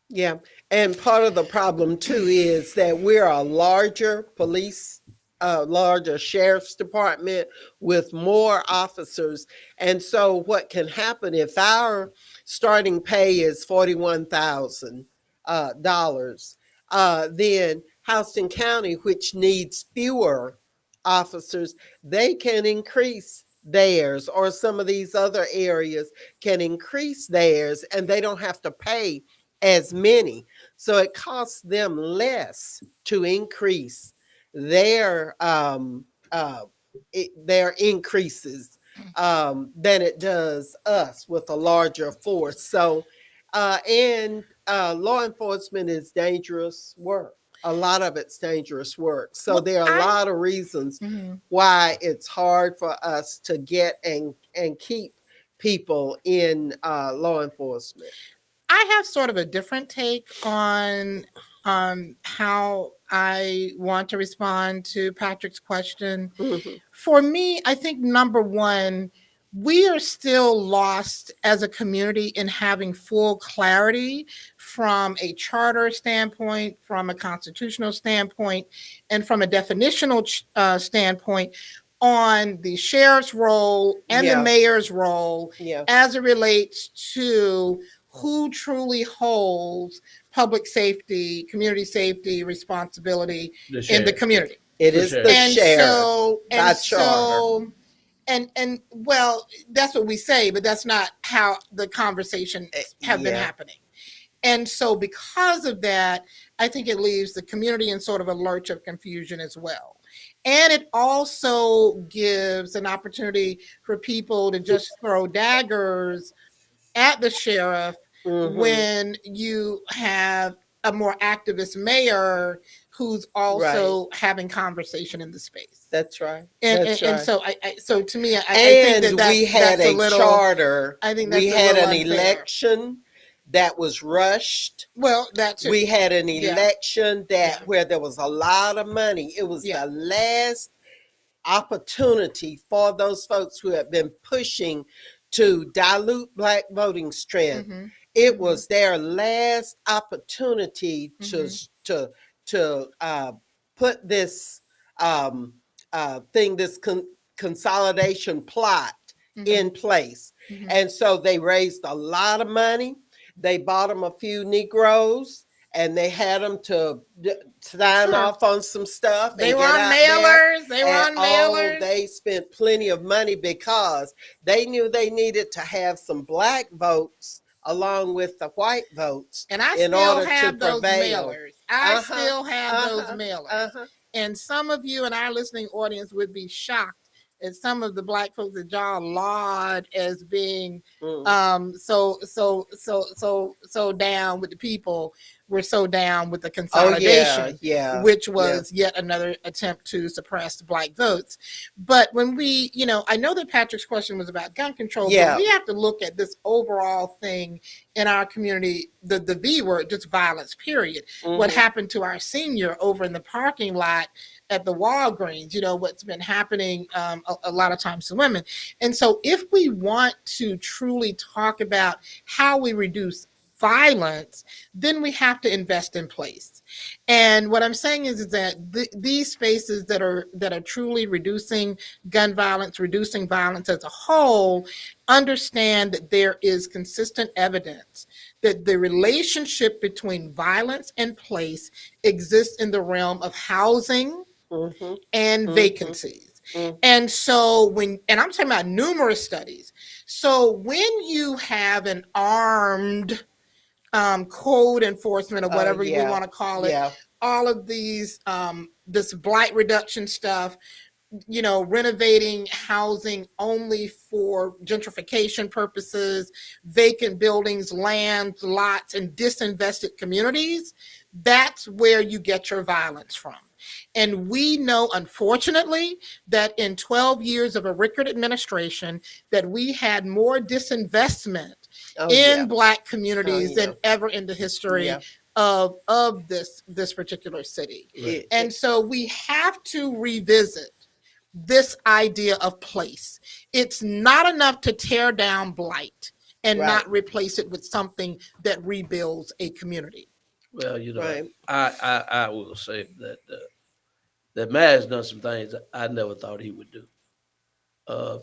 Yeah. And part of the problem too is that we're a larger police, larger sheriff's department with more officers. And so what can happen if our starting pay is $41,000, then Houston County, which needs fewer officers, they can increase theirs, or some of these other areas can increase theirs, and they don't have to pay as many. So it costs them less to increase their their increases than it does us with a larger force. So and law enforcement is dangerous work. A lot of it's dangerous work. So
Well,
there are a lot of reasons why it's hard for us to get and keep people in law enforcement.
I have sort of a different take on how I want to respond to Patrick's question.
Mhm.
For me, I think number one, we are still lost as a community in having full clarity from a charter standpoint, from a constitutional standpoint, and from a definitional standpoint on the sheriff's role and the
Yeah.
mayor's role
Yeah.
as it relates to who truly holds public safety, community safety responsibility in the community.
It
The
is
sheriff.
the
And
sheriff
so,
by
and
charter.
so, and well, that's what we say, but that's not how the conversations have been
Yeah.
happening. And so, because of that, I think it leaves the community in sort of a lurch of confusion as well. And it also gives an opportunity for people to just throw daggers at the sheriff
Mhm.
when you have a more activist mayor who's also having conversation in the space.
That's right.
And
That's
and
right.
so so to me, I think
And
that
we had
that's a
a
little.
charter.
I think
We
that's a
had
little
an
unfair.
election that was rushed.
Well, that too.
We had an
Yeah.
election that
Yeah.
where there was a lot of money. It was
Yeah.
the last opportunity for those folks who have been pushing to dilute Black voting strength.
Mhm.
It was their last opportunity to put this thing, this consolidation plot in place.
Mhm.
And so they raised a lot of money. They bought them a few Negroes, and they had them to sign
Sure.
off on some stuff.
They
and
were
get
on
out there.
mailers. They were
And
on mailers.
they spent plenty of money because they knew they needed to have some Black votes along with the white votes
And I
in
still
order to
have those
prevail.
mailers. I
Uh-huh,
still have those
uh-huh,
mailers.
uh-huh.
And some of you in our listening audience would be shocked at some of the Black folks that y'all laud as being
Mm.
so down with the people. were so down with the
Oh yeah,
consolidation,
yeah,
which
yeah,
was yet another attempt to suppress Black votes. But when we, I know that Patrick's question was about gun control, but
yeah.
we have to look at this overall thing in our community, the V word, just violence, period. What
Mm-hmm.
happened to our senior over in the parking lot at the Walgreens, what's been happening a lot of times to women. And so if we want to truly talk about how we reduce violence, then we have to invest in place. And what I'm saying is that these spaces that are truly reducing gun violence, reducing violence as a whole, understand that there is consistent evidence that the relationship between violence and place exists in the realm of housing
Mm-hmm.
and
Mm-hmm.
vacancies.
Mm-hmm.
And so and I'm talking about numerous studies. So when you have an armed code enforcement, or whatever we
Yeah,
want to call it,
yeah.
all of these, this blight reduction stuff, renovating housing only for gentrification purposes, vacant buildings, lands, lots, and disinvested communities, that's where you get your violence from. And we know, unfortunately, that in 12 years of a Rickard administration, that we had more disinvestment
Oh
in
yeah.
Black
Oh
communities
yeah.
than ever in the history
Yeah.
of this particular city.
Right.
And so we have to revisit this idea of place. It's not enough to tear down blight and
Right.
not replace it with something that rebuilds a community.
Well,
Right.
I will say that Matt has done some things I never thought he would do.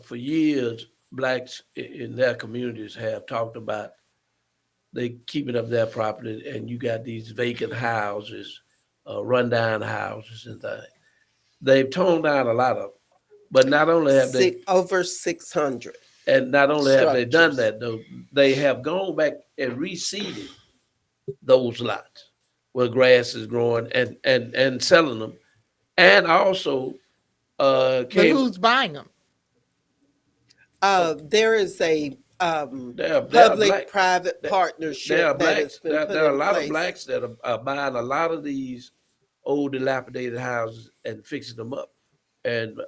For years, blacks in their communities have talked about they keeping up their property, and you got these vacant houses, rundown houses, and things. They've toned down a lot of them, but
Over 600
not only have they done
structures.
that though, they have gone back and reseeded those lots where grass is growing and selling them, and also
But
came.
who's buying them?
There is a
There are black
public-private
there, there are
partnership that has
blacks
been
there,
put
there are a
in
lot of
place.
blacks that are buying a lot of these old dilapidated houses and fixing them up and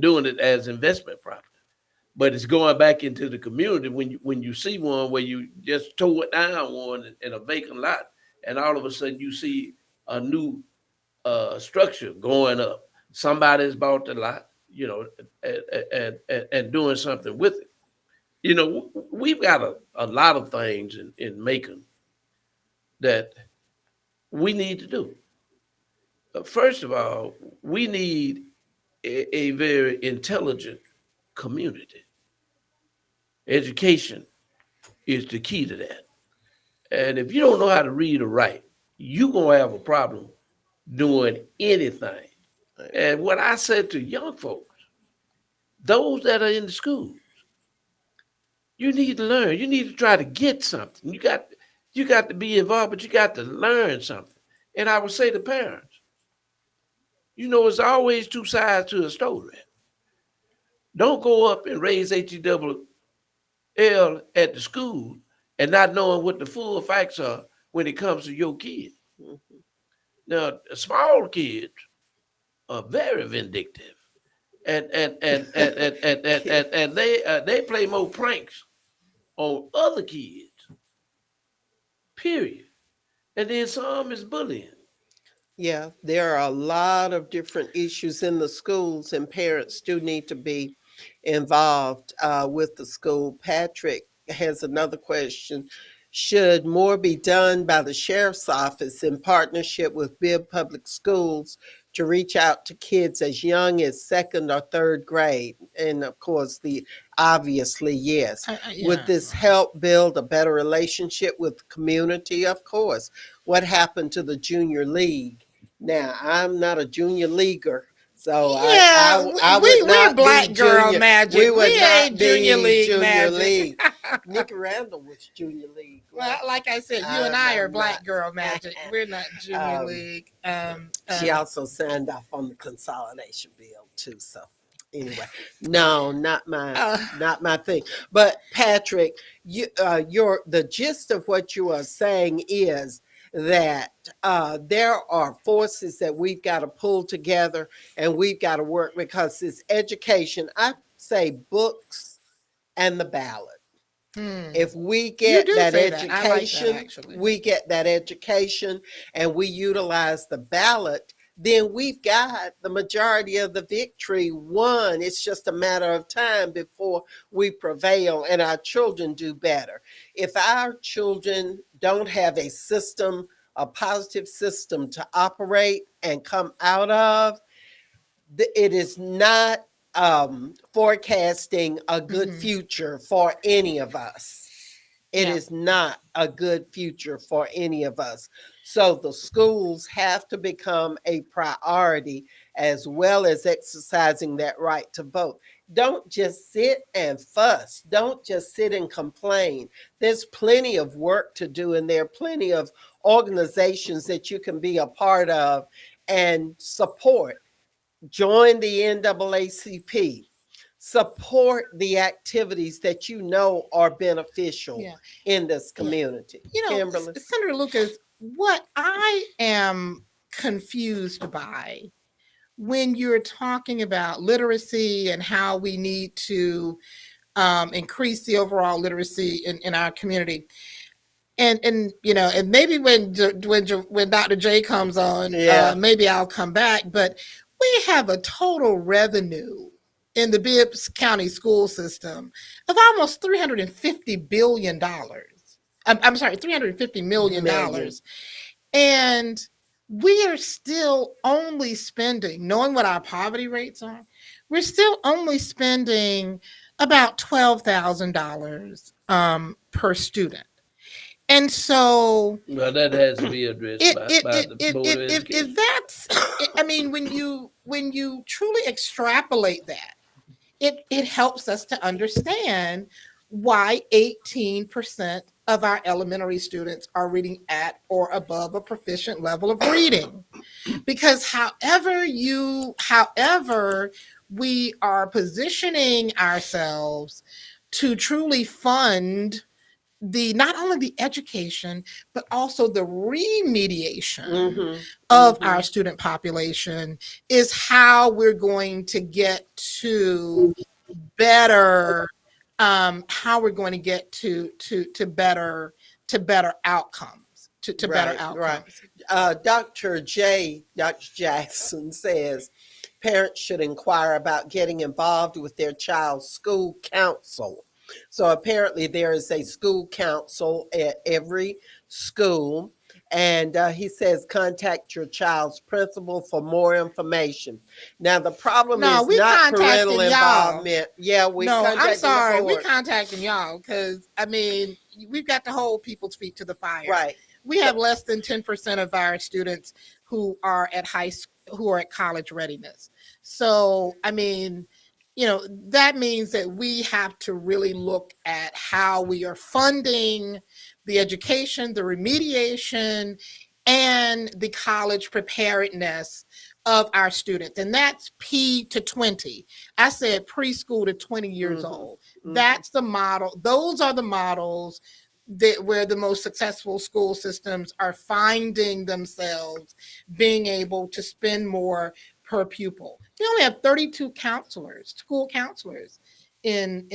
doing it as investment property. But it's going back into the community when you see one where you just tore it down one in a vacant lot, and all of a sudden you see a new structure going up. Somebody's bought the lot, and doing something with it. We've got a lot of things in Macon that we need to do. First of all, we need a very intelligent community. Education is the key to that. And if you don't know how to read or write, you're going to have a problem doing anything. And what I said to young folks, those that are in the school, you need to learn. You need to try to get something. You got to be involved, but you got to learn something. And I would say to parents, it's always two sides to a story. Don't go up and raise HEWL at the school and not knowing what the full facts are when it comes to your kid.
Mhm.
Now, small kids are very vindictive, and they play more pranks on other kids. Period. And then some is bullying.
Yeah, there are a lot of different issues in the schools, and parents do need to be involved with the school. Patrick has another question. Should more be done by the sheriff's office in partnership with Bibb Public Schools to reach out to kids as young as second or third grade? And of course, the obviously yes. Would
Yeah,
this
right.
help build a better relationship with the community? Of course. What happened to the junior league? Now, I'm not a junior leaguer, so
Yeah,
I would
we're
not be
Black girl
junior.
magic.
We would
We
not
ain't junior
be
league
junior
magic.
league. Nikki Randall was junior league.
Well,
Well,
like I said, you and I are
I'm not.
Black girl magic. We're not junior
um,
league.
she also signed off on the consolidation bill too. So Anyway, no,
Uh,
not my thing. But Patrick, your the gist of what you are saying is that there are forces that we've got to pull together and we've got to work because it's education. I say books and the ballot. If we
you
get
do
that
say that. I like that
education,
actually.
we get that education and we utilize the ballot, then we've got the majority of the victory won. It's just a matter of time before we prevail and our children do better. If our children don't have a system, a positive system to operate and come out of, it is not forecasting a good
Hmm.
future for any of us. It
Yeah.
is not a good future for any of us. So the schools have to become a priority as well as exercising that right to vote. Don't just sit and fuss. Don't just sit and complain. There's plenty of work to do, and there are plenty of organizations that you can be a part of and support. Join the NAACP. Support the activities that you know are beneficial
Yeah.
in this
Yeah.
community.
You know,
Kimberly?
Senator Lucas, what I am confused by when you're talking about literacy and how we need to increase the overall literacy in our community. And you know, and maybe when Dr. J comes on,
Yeah.
maybe I'll come back. But we have a total revenue in the Bibbs County school system of almost $350 billion. I'm sorry, $350 million,
Million.
and we are still only spending, knowing what our poverty rates are, we're still only spending about $12,000 per student. And so
Well, that has to be addressed by the Board of
if
Education.
that's, I mean, when you truly extrapolate that, it helps us to understand why 18% of our elementary students are reading at or above a proficient level of reading. Because however we are positioning ourselves to truly fund the not only the education but also the remediation
Mm-hmm.
of
Mm-hmm.
our student population is how we're going to get to better, how we're going to get to better outcomes, to better
Right, right.
outcomes.
Dr. Jackson says parents should inquire about getting involved with their child's school council. So apparently, there is a school council at every school. And he says, contact your child's principal for more information. Now, the problem
No,
is
we
not parental
contacting y'all.
involvement. Yeah, we've
No, I'm
contacted the
sorry. We
board.
contacting y'all because I mean we've got to hold people's feet to the fire.
Right.
We have less than 10% of our students who are at who are at college readiness. So I mean, you know, that means that we have to really look at how we are funding the education, the remediation, and the college preparedness of our students. And that's P to 20. I said preschool to 20 years
Mm-hmm.
old.
Mm-hmm.
That's the model. Those are the models that where the most successful school systems are finding themselves being able to spend more per pupil. We only have 32 counselors, school counselors in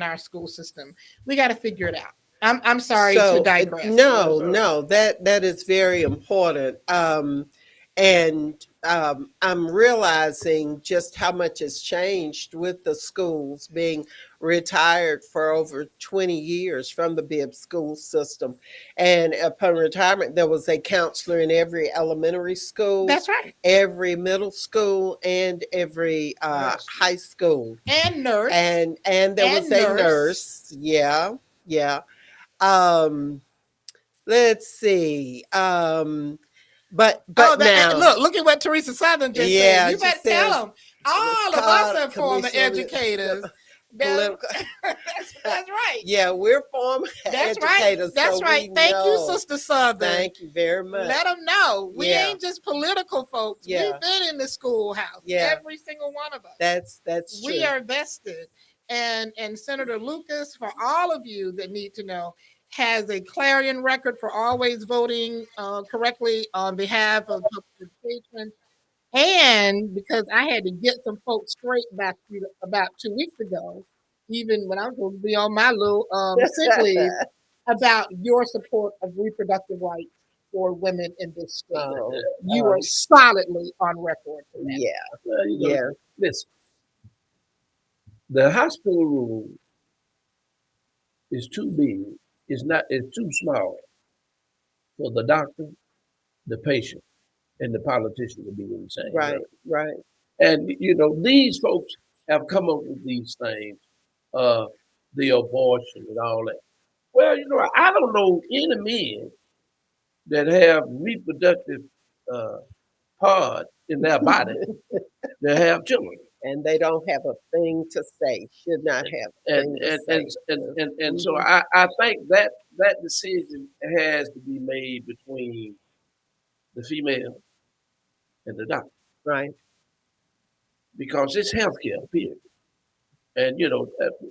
our school system. We got to figure it out. I'm sorry to
So
digress.
no, no, that is very important. And I'm realizing just how much has changed with the schools being retired for over 20 years from the Bibb school system. And upon retirement, there was a counselor in every elementary school,
That's right.
every middle school, and every high school.
And nurse.
And there was
And
a
nurse.
nurse. Yeah, yeah. Um, let's see.
Oh,
But
that
now,
look at what Teresa Southern just said.
yeah,
You
she
better tell
says
them. All of us are former
Commission.
educators.
political.
That's right.
Yeah, we're former
That's
educators,
right. That's
so
right.
we
Thank you,
know.
Sister Southern.
Thank you very much.
Let them know we
Yeah.
ain't just political folks.
Yeah.
We've been in the schoolhouse.
Yeah.
Every single one of us.
That's true.
We are vested. And Senator Lucas, for all of you that need to know, has a clarion record for always voting correctly on behalf of public education. And because I had to get some folks straight back about 2 weeks ago, even when I was going to be on my little sick leave, about your support of reproductive rights for women in this state.
Oh,
You are solidly on record for that.
yeah.
Well,
Yeah.
listen, the hospital room is too big. It's too small for the doctor, the patient, and the politician to be in the same
Right.
room.
Right.
And these folks have come up with these things, the abortion and all that. Well, I don't know any men that have reproductive part in their body that have children.
And they don't have a thing to say. Should not have a thing to say.
And so I think that decision has to be made between the female and the doctor,
Right.
because it's healthcare, period. And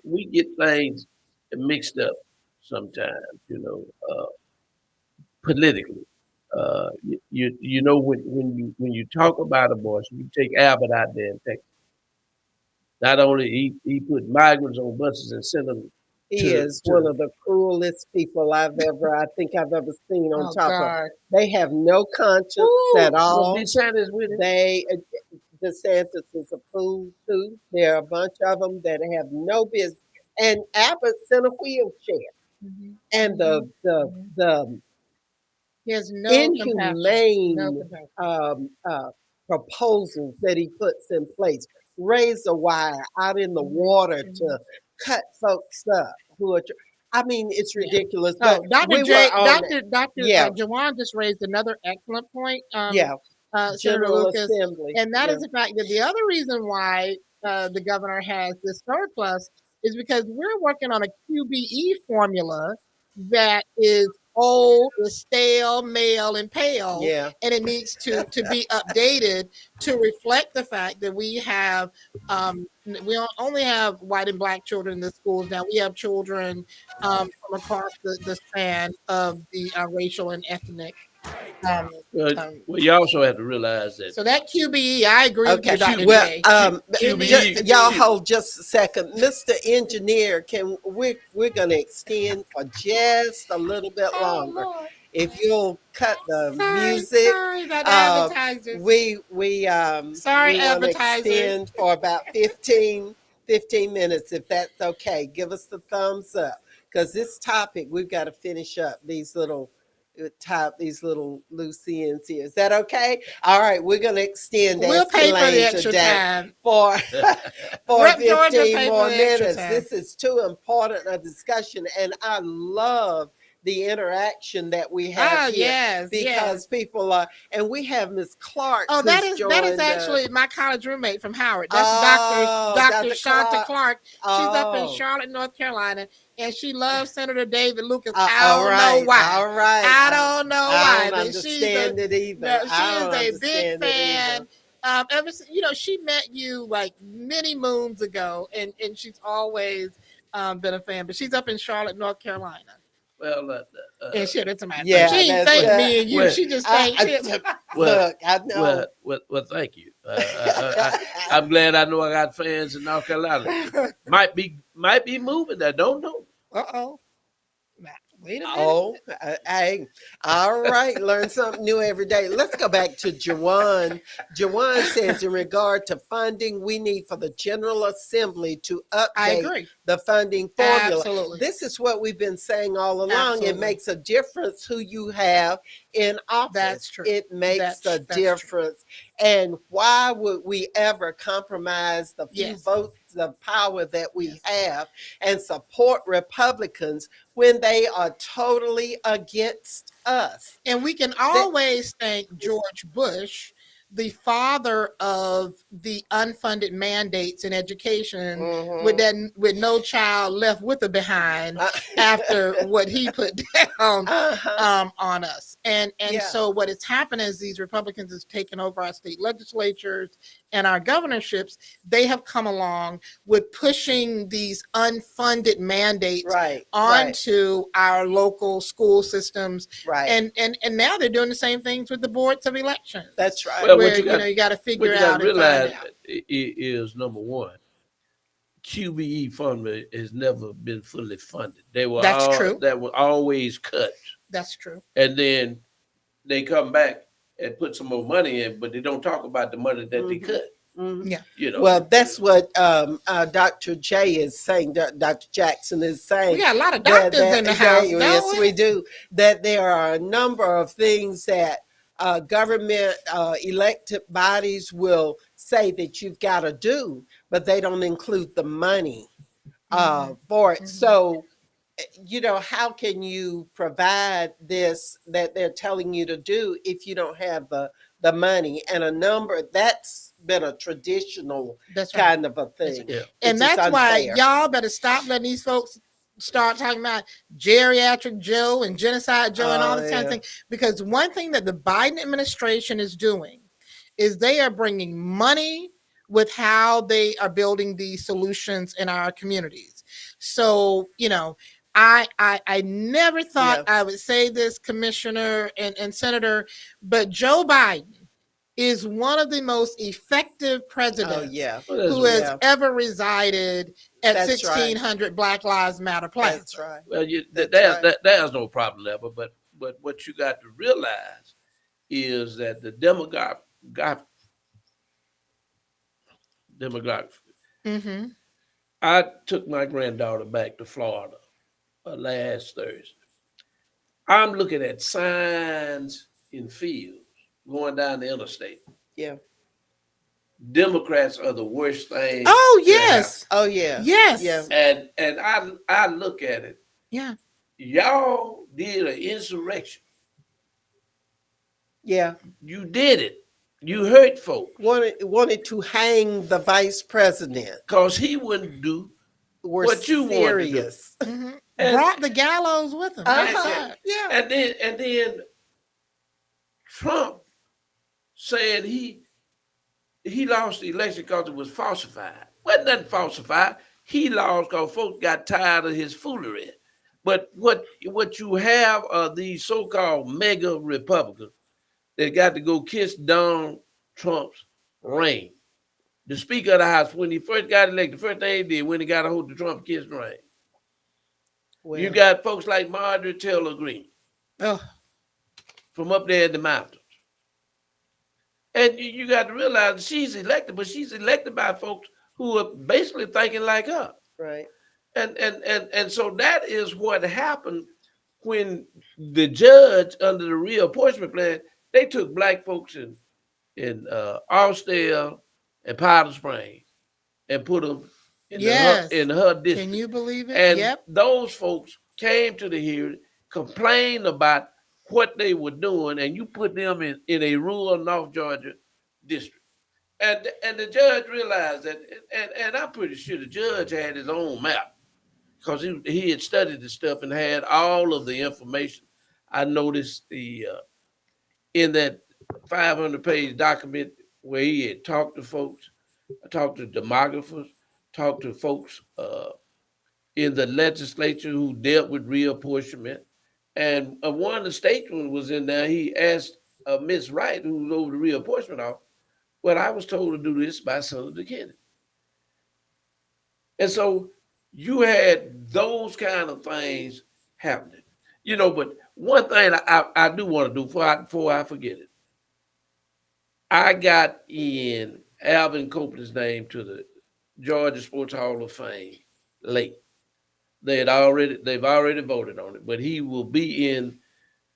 we get things mixed up sometimes, politically. When you talk about abortion, you take Albert out there in Texas. Not only he put migrants on buses and sent them.
He is one of the cruelest people I think I've ever seen on top of. They have no conscience at all.
DeSantis with it.
DeSantis is a fool too. There are a bunch of them that have no business. And Abbott's in a wheelchair.
Mm-hmm.
And the
he has no
inhumane
compassion.
proposals that he puts in place. Razor wire out in the water to cut folks up who are. I mean, it's ridiculous.
Oh,
But
Dr. Jawan just raised another excellent point. Senator
General
Lucas,
Assembly,
and that is the fact that the other reason why the governor has this surplus is because we're working on a QBE formula that is old, is stale, male, and pale.
Yeah.
And it needs to be updated to reflect the fact that we have we only have white and black children in the schools now. We have children from across the span of the racial and ethnic.
Well, you also have to realize that.
So that QBE, I agree with you, Dr. J.
Y'all hold just a second, Mr. Engineer. We're going to extend for just a little bit longer.
Lord.
If you'll cut the music,
sorry about advertisers.
we want to extend for about 15 minutes, if that's okay. Give us the thumbs up, because this topic, we've got to finish up these little loose ends here. Is that okay? All right, we're going to extend.
We'll pay for the extra time
for 15 more minutes.
Time.
This is too important a discussion, and I love the interaction that we have here, because people are, and we have Miss Clark.
Oh, that is actually my college roommate from Howard. That's Dr. Shanta Clark. She's up in Charlotte, North Carolina, and she loves Senator David Lucas. I don't know why.
All right.
I don't know why.
I don't understand it either.
She is a big fan. She met you like many moons ago, and she's always been a fan. But she's up in Charlotte, North Carolina.
Well,
and shit, it's a matter.
Yeah,
she ain't thank me and you. Well, she just thanked him.
Look, I know. Well, thank you. I'm glad I know I got fans in North Carolina. Might be moving. I don't know.
Uh-oh. Wait a minute.
Oh, hey. All right. Learn something new every day. Let's go back to Jawan. Jawan says, in regard to funding, we need for the General Assembly to update the funding formula.
Absolutely.
This is what we've been saying all along. Absolutely. It makes a difference who you have in office.
That's true.
It makes a difference. True. And why would we ever compromise the few votes of power that we have and support Republicans when they are totally against us?
And we can always thank George Bush the father of the unfunded mandates in education with no child left with a behind after what he put down on us. And so what has happened is these Republicans has taken over our state legislatures and our governorships. They have come along with pushing these unfunded mandates onto our local school systems. And now they're doing the same things with the boards of elections.
That's right.
Well,
where you got to figure out and find out.
Is number one, QBE funding has never been fully funded.
That's true.
That were always cut.
That's true.
And then they come back and put some more money in, but they don't talk about the money that they cut.
Yeah.
You know.
Well, that's what Dr. J is saying. Dr. Jackson is saying.
We got a lot of doctors in the house.
Yes, we do. That there are a number of things that government elected bodies will say that you've got to do, but they don't include the money for it. So, you know, how can you provide this that they're telling you to do if you don't have the money and a number? That's been a traditional kind of a thing.
Yeah. And that's why y'all better stop letting these folks start talking about geriatric Joe and genocide Joe and all this kind of thing. Because one thing that the Biden administration is doing is they are bringing money with how they are building these solutions in our communities. So, you know, I never thought I would say this, Commissioner and Senator, but Joe Biden is one of the most effective presidents who has ever resided at 1600 Black Lives Matter Plaza.
That's right.
Well, there's no problem there, but what you got to realize is that the demographic.
Mm-hmm.
I took my granddaughter back to Florida last Thursday. I'm looking at signs in fields going down the interstate.
Yeah.
Democrats are the worst thing.
Oh yes.
Oh yeah.
Yes.
Yeah.
And I look at it.
Yeah.
Y'all did an insurrection.
Yeah.
You did it. You hurt folks.
Wanted to hang the vice president.
Because he wouldn't do what you wanted to do.
Mm-hmm. Brought the gallows with him.
Yeah.
And then Trump said he lost the election because it was falsified. Wasn't nothing falsified. He lost because folks got tired of his foolery. But what you have are these so-called mega Republicans that got to go kiss Donald Trump's ring. The Speaker of the House, when he first got elected, the first thing he did when he got a hold of Trump, kissed the ring. Well, you got folks like Marjorie Taylor Greene from up there in the mountains. And you got to realize she's elected, but she's elected by folks who are basically thinking like her.
Right.
And so that is what happened when the judge under the reapportionment plan, they took black folks in Austell and Powder Springs and put them in her district.
Can you believe it?
And those folks came to the hearing, complained about what they were doing, and you put them in a rural North Georgia district. And the judge realized that, and I'm pretty sure the judge had his own map because he had studied the stuff and had all of the information. I noticed in that 500-page document where he had talked to folks, talked to demographers, talked to folks in the legislature who dealt with reapportionment. And one of the statesmen was in there. He asked Miss Wright, who was over the reapportionment office, well, I was told to do this by Senator Kennedy. And so you had those kind of things happening. You know, but one thing I do want to do before I forget it, I got in Alvin Copeland's name to the Georgia Sports Hall of Fame late. They've already voted on it, but he will be in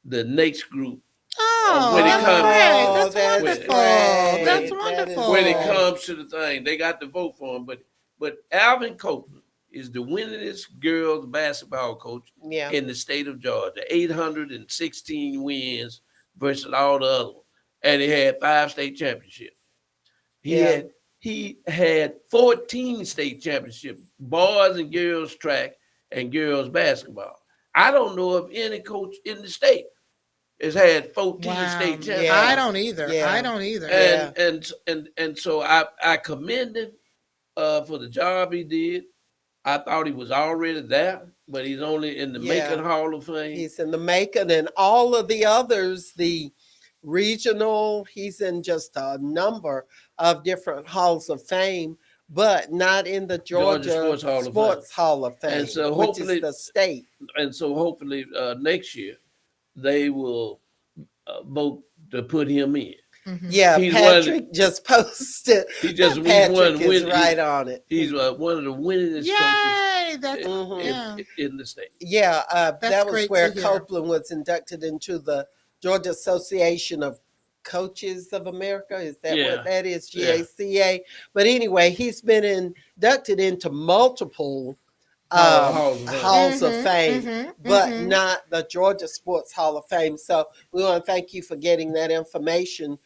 the next group.
Oh, that's wonderful. That's wonderful.
When it comes to the thing, they got to vote for him. But Alvin Copeland is the winningest girls basketball coach in the state of Georgia. 816 wins versus all the other ones. and he had 5 state championships. He
Yeah.
had he had 14 state championships, boys and girls track and girls basketball. I don't know of any coach in the state has had 14
Wow.
state
I
Yeah.
championships.
don't either. I
Yeah.
don't either.
Yeah.
And so I commend him for the job he did. I thought he was already there, but he's only in the
Yeah.
Macon Hall of Fame.
He's in the making, and all of the others, the regional, he's in just a number of different halls of fame, but not in the
Georgia
Georgia
Sports Hall of Fame.
Sports Hall of
And
Fame,
so
which is
hopefully,
the state.
next year they will vote to put him in.
Yeah,
He's one of
Patrick just posted.
he's one
Patrick
win.
is right on it.
He's one of the winningest coaches
Yay! That's
Mhm.
yeah.
in the state.
Yeah, that was
great
where
to hear.
Copeland was inducted into the Georgia Association of Coaches of America. Is that
Yeah.
what that is?
Yeah.
GACA. But anyway, he's been inducted into multiple halls of fame, but not the Georgia Sports Hall of Fame. So we want to thank you for getting that information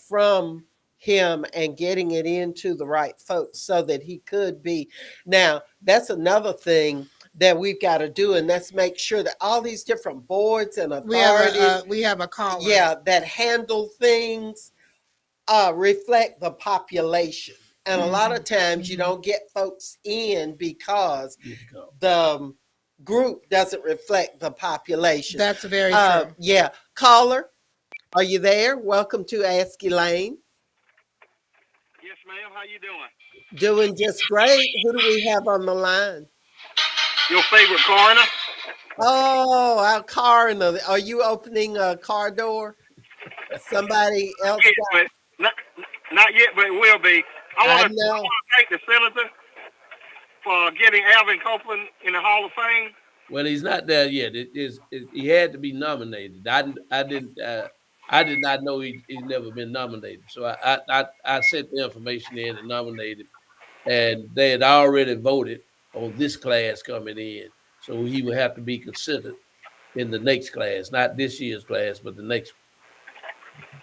from him and getting it into the right folks so that he could be. Now, that's another thing that we've got to do, and let's make sure that all these different boards and authorities,
We have a caller.
yeah, that handle things reflect the population. And a lot of times you don't get folks in because the group doesn't reflect the population.
That's very true.
Yeah. Caller, are you there? Welcome to Ask Elaine.
Yes, ma'am. How you doing?
Doing just great. Who do we have on the line?
Your favorite coroner?
Oh, our car in the. Are you opening a car door? Somebody else.
Yes, but not yet, but it will be. I
I
want
know.
to thank the senator for getting Alvin Copeland in the Hall of Fame.
Well, he's not there yet. He had to be nominated. I did not know he's never been nominated. So I sent the information in and nominated, and they had already voted on this class coming in. So he would have to be considered in the next class, not this year's class, but the next one.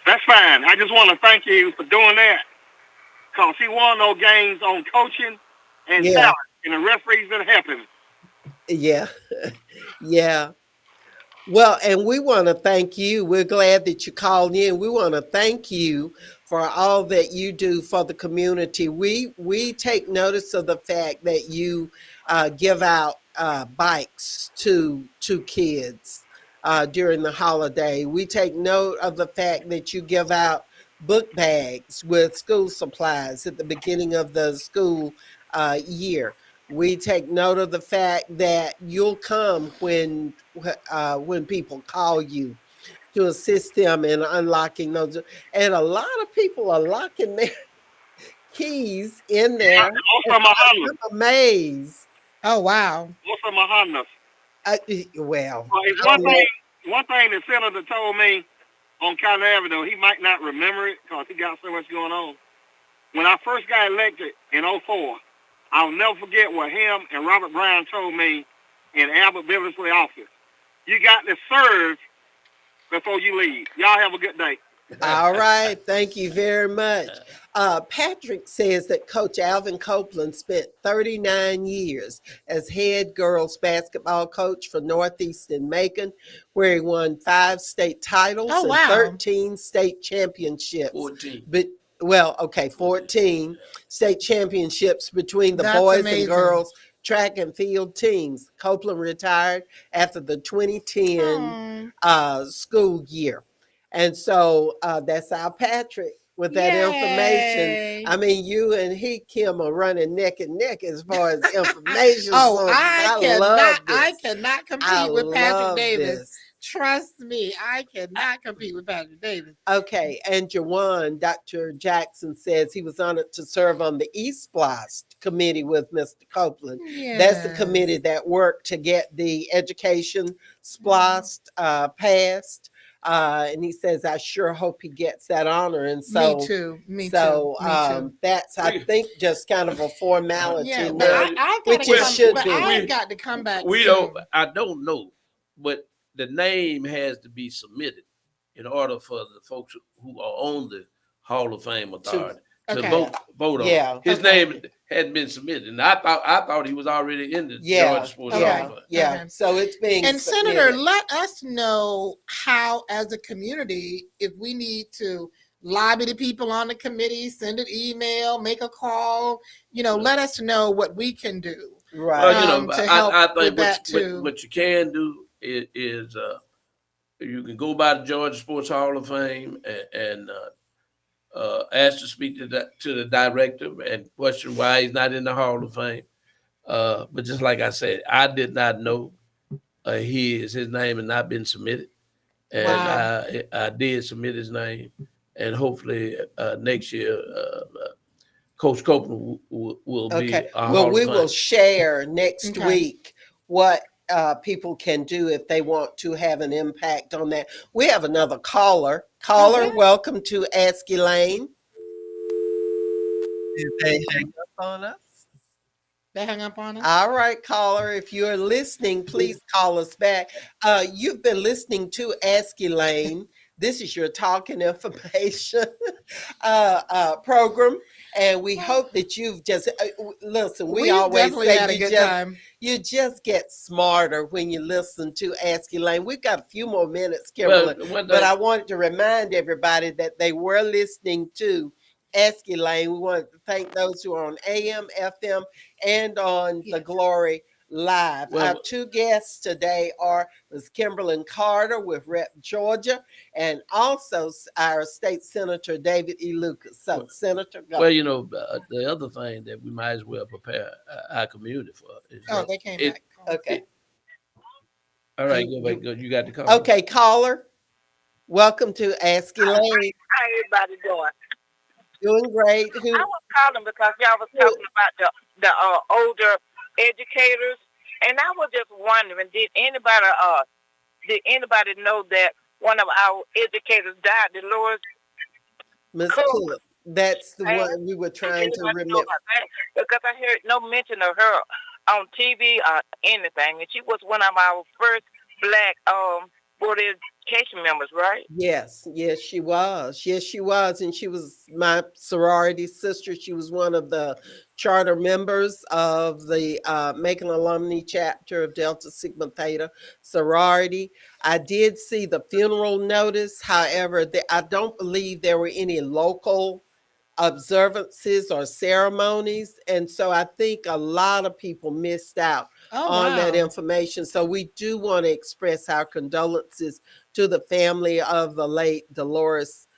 That's fine. I just want to thank you for doing that, because he won those games on coaching and
Yeah.
talent, and the referees been helping.
Yeah. Yeah. Well, and we want to thank you. We're glad that you called in. We want to thank you for all that you do for the community. We take notice of the fact that you give out bikes to kids during the holiday. We take note of the fact that you give out book bags with school supplies at the beginning of the school year. We take note of the fact that you'll come when people call you to assist them in unlocking those. And a lot of people are locking their keys in there.
Also my Honda.
I'm amazed.
Oh wow.
Also my Honda.
Well,
It's one thing the senator told me on Cotton Avenue, he might not remember it because he got so much going on. When I first got elected in 2004, I'll never forget what him and Robert Brown told me in Albert Billingsley office. You got to serve before you leave. Y'all have a good day.
All right. Thank you very much. Patrick says that Coach Alvin Copeland spent 39 years as head girls basketball coach for Northeastern Macon, where he won 5 state titles
Oh,
and
wow.
13 state championships.
14.
But 14 state championships between the
That's
boys
amazing.
and girls track and field teams. Copeland retired after the 2010 school year. And so that's our Patrick with that
Yay.
information. I mean, you and he, Kim, are running neck and neck as far as information.
Oh,
sources.
I
love this.
cannot compete
I
with Patrick
love
Davis.
this.
Trust me, I cannot compete with Patrick Davis.
Okay, and Jawan, Dr. Jackson says he was honored to serve on the East Blast committee with Mr. Copeland. That's the committee that worked to get the education splost passed. And he says, I sure hope he gets that honor. And so,
Me too. Me
so
too.
that's, I think, just kind of a formality.
Yeah,
now,
but I
which
gotta
it
come,
should
but
be.
I've got to come back.
We
soon.
don't. I don't know, but the name has to be submitted in order for the folks who are on the Hall of Fame
To
authority to
Okay.
vote on it.
yeah,
His
Okay.
name hadn't been submitted, and I thought he was already in the Georgia
yeah,
Sports Hall of
yeah,
Okay.
Fame.
yeah.
Okay.
So it's being
And Senator,
submitted.
let us know how, as a community, if we need to lobby the people on the committee, send an email, make a call, let us know what we can do
Well,
Right.
to help
I
with
think
that too.
what you can do is you can go by the Georgia Sports Hall of Fame and ask to speak to the director and question why he's not in the Hall of Fame. But just like I said, I did not know his name had not been submitted, and
Wow.
I did submit his name, and hopefully next year Coach Copeland will
Okay.
be a
Well,
Hall of
we will
Fame.
share next
Okay.
week what people can do if they want to have an impact on that. We have another caller.
Oh,
Caller,
good.
welcome to Ask Elaine. Did they hang up on us?
They hung up on us.
All right, caller, if you're listening, please call us back. You've been listening to Ask Elaine. This is your talking information program, and we hope that you've just listen. We
We've
always
definitely
say
had a good time.
you just get smarter when you listen to Ask Elaine. We've got a few more minutes,
Well,
Kimberly,
one
but
thing,
I wanted to remind everybody that they were listening to Ask Elaine. We want to thank those who are on AM, FM, and on the
Yes.
Glory Live. Our
well,
two guests today are Ms. Kimberlyn Carter with Rep Georgia, and also our state senator David E. Lucas. So,
well,
Senator, go.
well, the other thing that we might as well prepare our community for is
Oh,
that
they came
it.
back.
Okay.
it all right, go back.
You
Go. You got the call.
okay, caller? Welcome to Ask Elaine.
How everybody doing?
Doing great.
I was calling because y'all was
Who?
talking about the older educators, and I was just wondering, did anybody know that one of our educators died, Dolores
Miss
Cook?
Cook. That's the
And
one we were
did
trying to
anybody know
remember.
about that? Because I heard no mention of her on TV or anything, and she was one of our first black board of education members, right?
Yes, yes, she was. Yes, she was. And she was my sorority sister. She was one of the charter members of the Macon Alumni chapter of Delta Sigma Theta sorority. I did see the funeral notice. However, I don't believe there were any local observances or ceremonies. And so I think a lot of people missed out
Oh,
on that
wow.
information. So we do want to express our condolences to the family of the late Dolores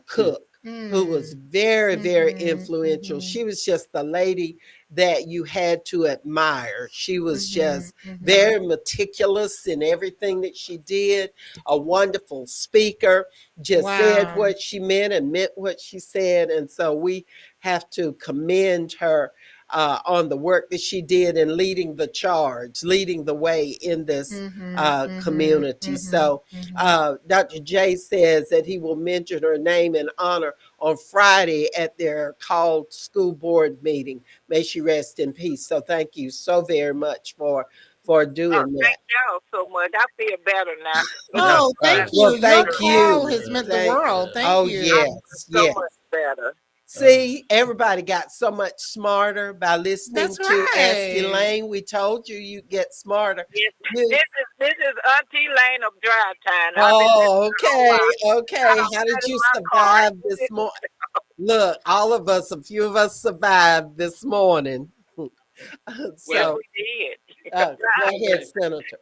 Cook, who was
Mm.
very, very
Mhm.
influential.
Mhm.
She was just the lady that you had to admire. She was
Mhm.
just
Mhm.
very meticulous in everything that she did, a wonderful speaker, just said
Wow.
what she meant and meant what she said. And so we have to commend her on the work that she did in leading the charge, leading the way in this
Mhm. Mhm.
community.
Mhm.
So
Mhm.
Dr. J says that he will mention her name and honor on Friday at their called school board meeting. May she rest in peace. So thank you so very much for
Oh,
doing that.
thank y'all so much. I feel better now. You know,
Oh,
All
thank
right.
Well,
you. Your
thank
call
you.
has
Yeah,
meant the
Thank.
world.
yeah.
Thank
Oh
you.
I
yes,
feel so
yes.
much better.
Uh,
See, everybody got so much smarter by listening
That's
to Ask
right.
Elaine. We told you you get smarter.
Yes,
You,
this is Auntie Lane of Drive Time. I've been
oh,
listening a
okay,
lot.
okay.
I'm
How did
in
you
my car.
survive this morning? Look, all of us, a few of us survived this morning.
Yes,
well,
So,
we did.
go
one
ahead,
thing.
Senator.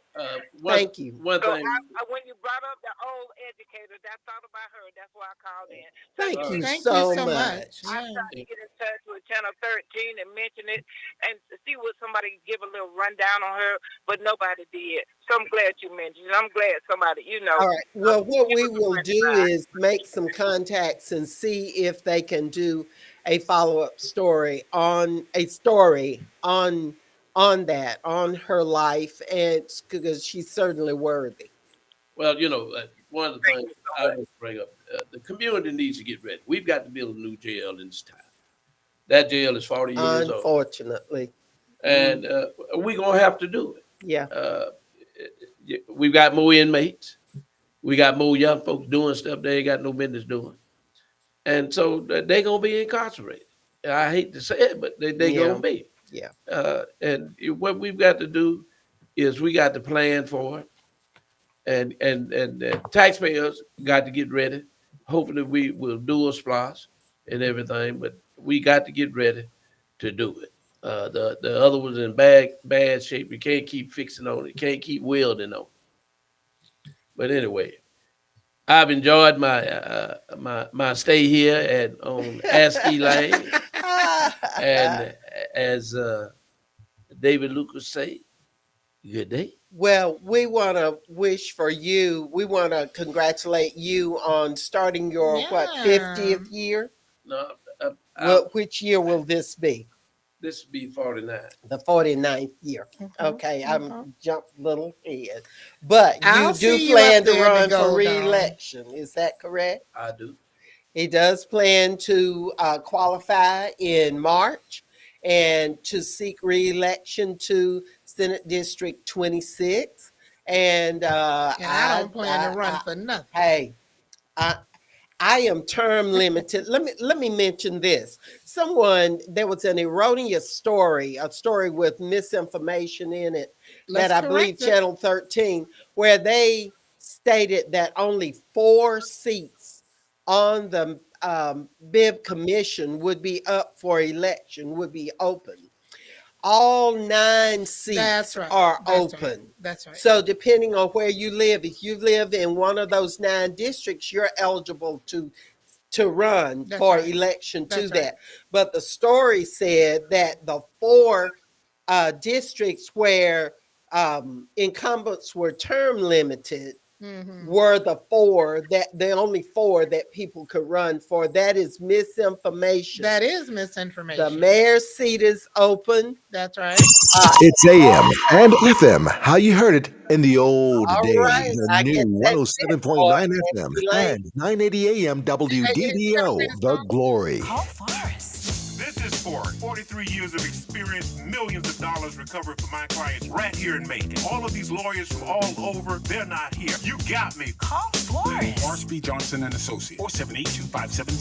One
Thank you.
one
So
thing.
when you brought up the old educators, I thought about her. That's why I called in. So
Thank
All
you
right.
Thank you
so
so much.
much.
I
Yeah.
tried to get in touch with Channel 13 and mention it and see what somebody give a little rundown on her, but nobody did. So I'm glad you mentioned it. I'm glad somebody,
All right. Well, what
give
we
us a
will do
rundown.
is make some contacts and see if they can do a follow-up story on that, on her life, and because she's certainly worthy.
Well, one of the
Thank
things
you so
I
much.
want to bring up, the community needs to get ready. We've got to build a new jail in this town. That jail is 40 years old,
Unfortunately.
and we're gonna have to do it.
Yeah.
Uh, we've got more inmates. We got more young folks doing stuff they ain't got no business doing. And so they going to be incarcerated. I hate to say it, but they going
Yeah.
to be.
Yeah.
And what we've got to do is we got to plan for it. And taxpayers got to get ready. Hopefully we will do a splash and everything, but we got to get ready to do it. The other was in bad shape. You can't keep fixing on it. You can't keep welding on it. But anyway, I've enjoyed my stay here at on Ask Elaine, and as David Lucas say, good day.
Well, we want to wish for you. We want to congratulate you on starting your what
Yeah.
50th year.
No,
Which year will this be?
this will be 49.
The 49th year.
Mhm,
Okay,
mhm.
I'm jumped a little ahead. But
I'll
you do
see you up
plan to
there in the
run for
Gold Dome.
re-election. Is that correct?
I do.
He does plan to qualify in March and to seek re-election to Senate District 26. And
I don't plan to run for nothing.
Hey, I am term limited. Let me mention this. There was an erroneous story, a story with misinformation in it that I believe
correct it.
Channel 13, where they stated that only 4 seats on the BIB commission would be up for election, would be open. All 9 seats
That's right.
are
That's
open.
right. That's right.
So depending on where you live, if you live in one of those 9 districts, you're eligible to run
That's
for
right.
election to
That's right.
that. But the story said that the 4 districts where incumbents were term limited
Mhm.
were the only 4 that people could run for. That is misinformation.
That is
The
misinformation.
mayor's seat is open.
That's right.
It's AM and FM. How you heard it in the old
All
days.
right,
The
I guess
new
that's it for
107.9
Nancy
FM
Lane.
and 980 AM WDDO. The Glory.
Call Forrest.
This is for 43 years of experience, millions of dollars recovered for my clients right here in Macon. All of these lawyers from all over, they're not here. You got me.
Call Forrest.
RSP Johnson and Associates, 478-257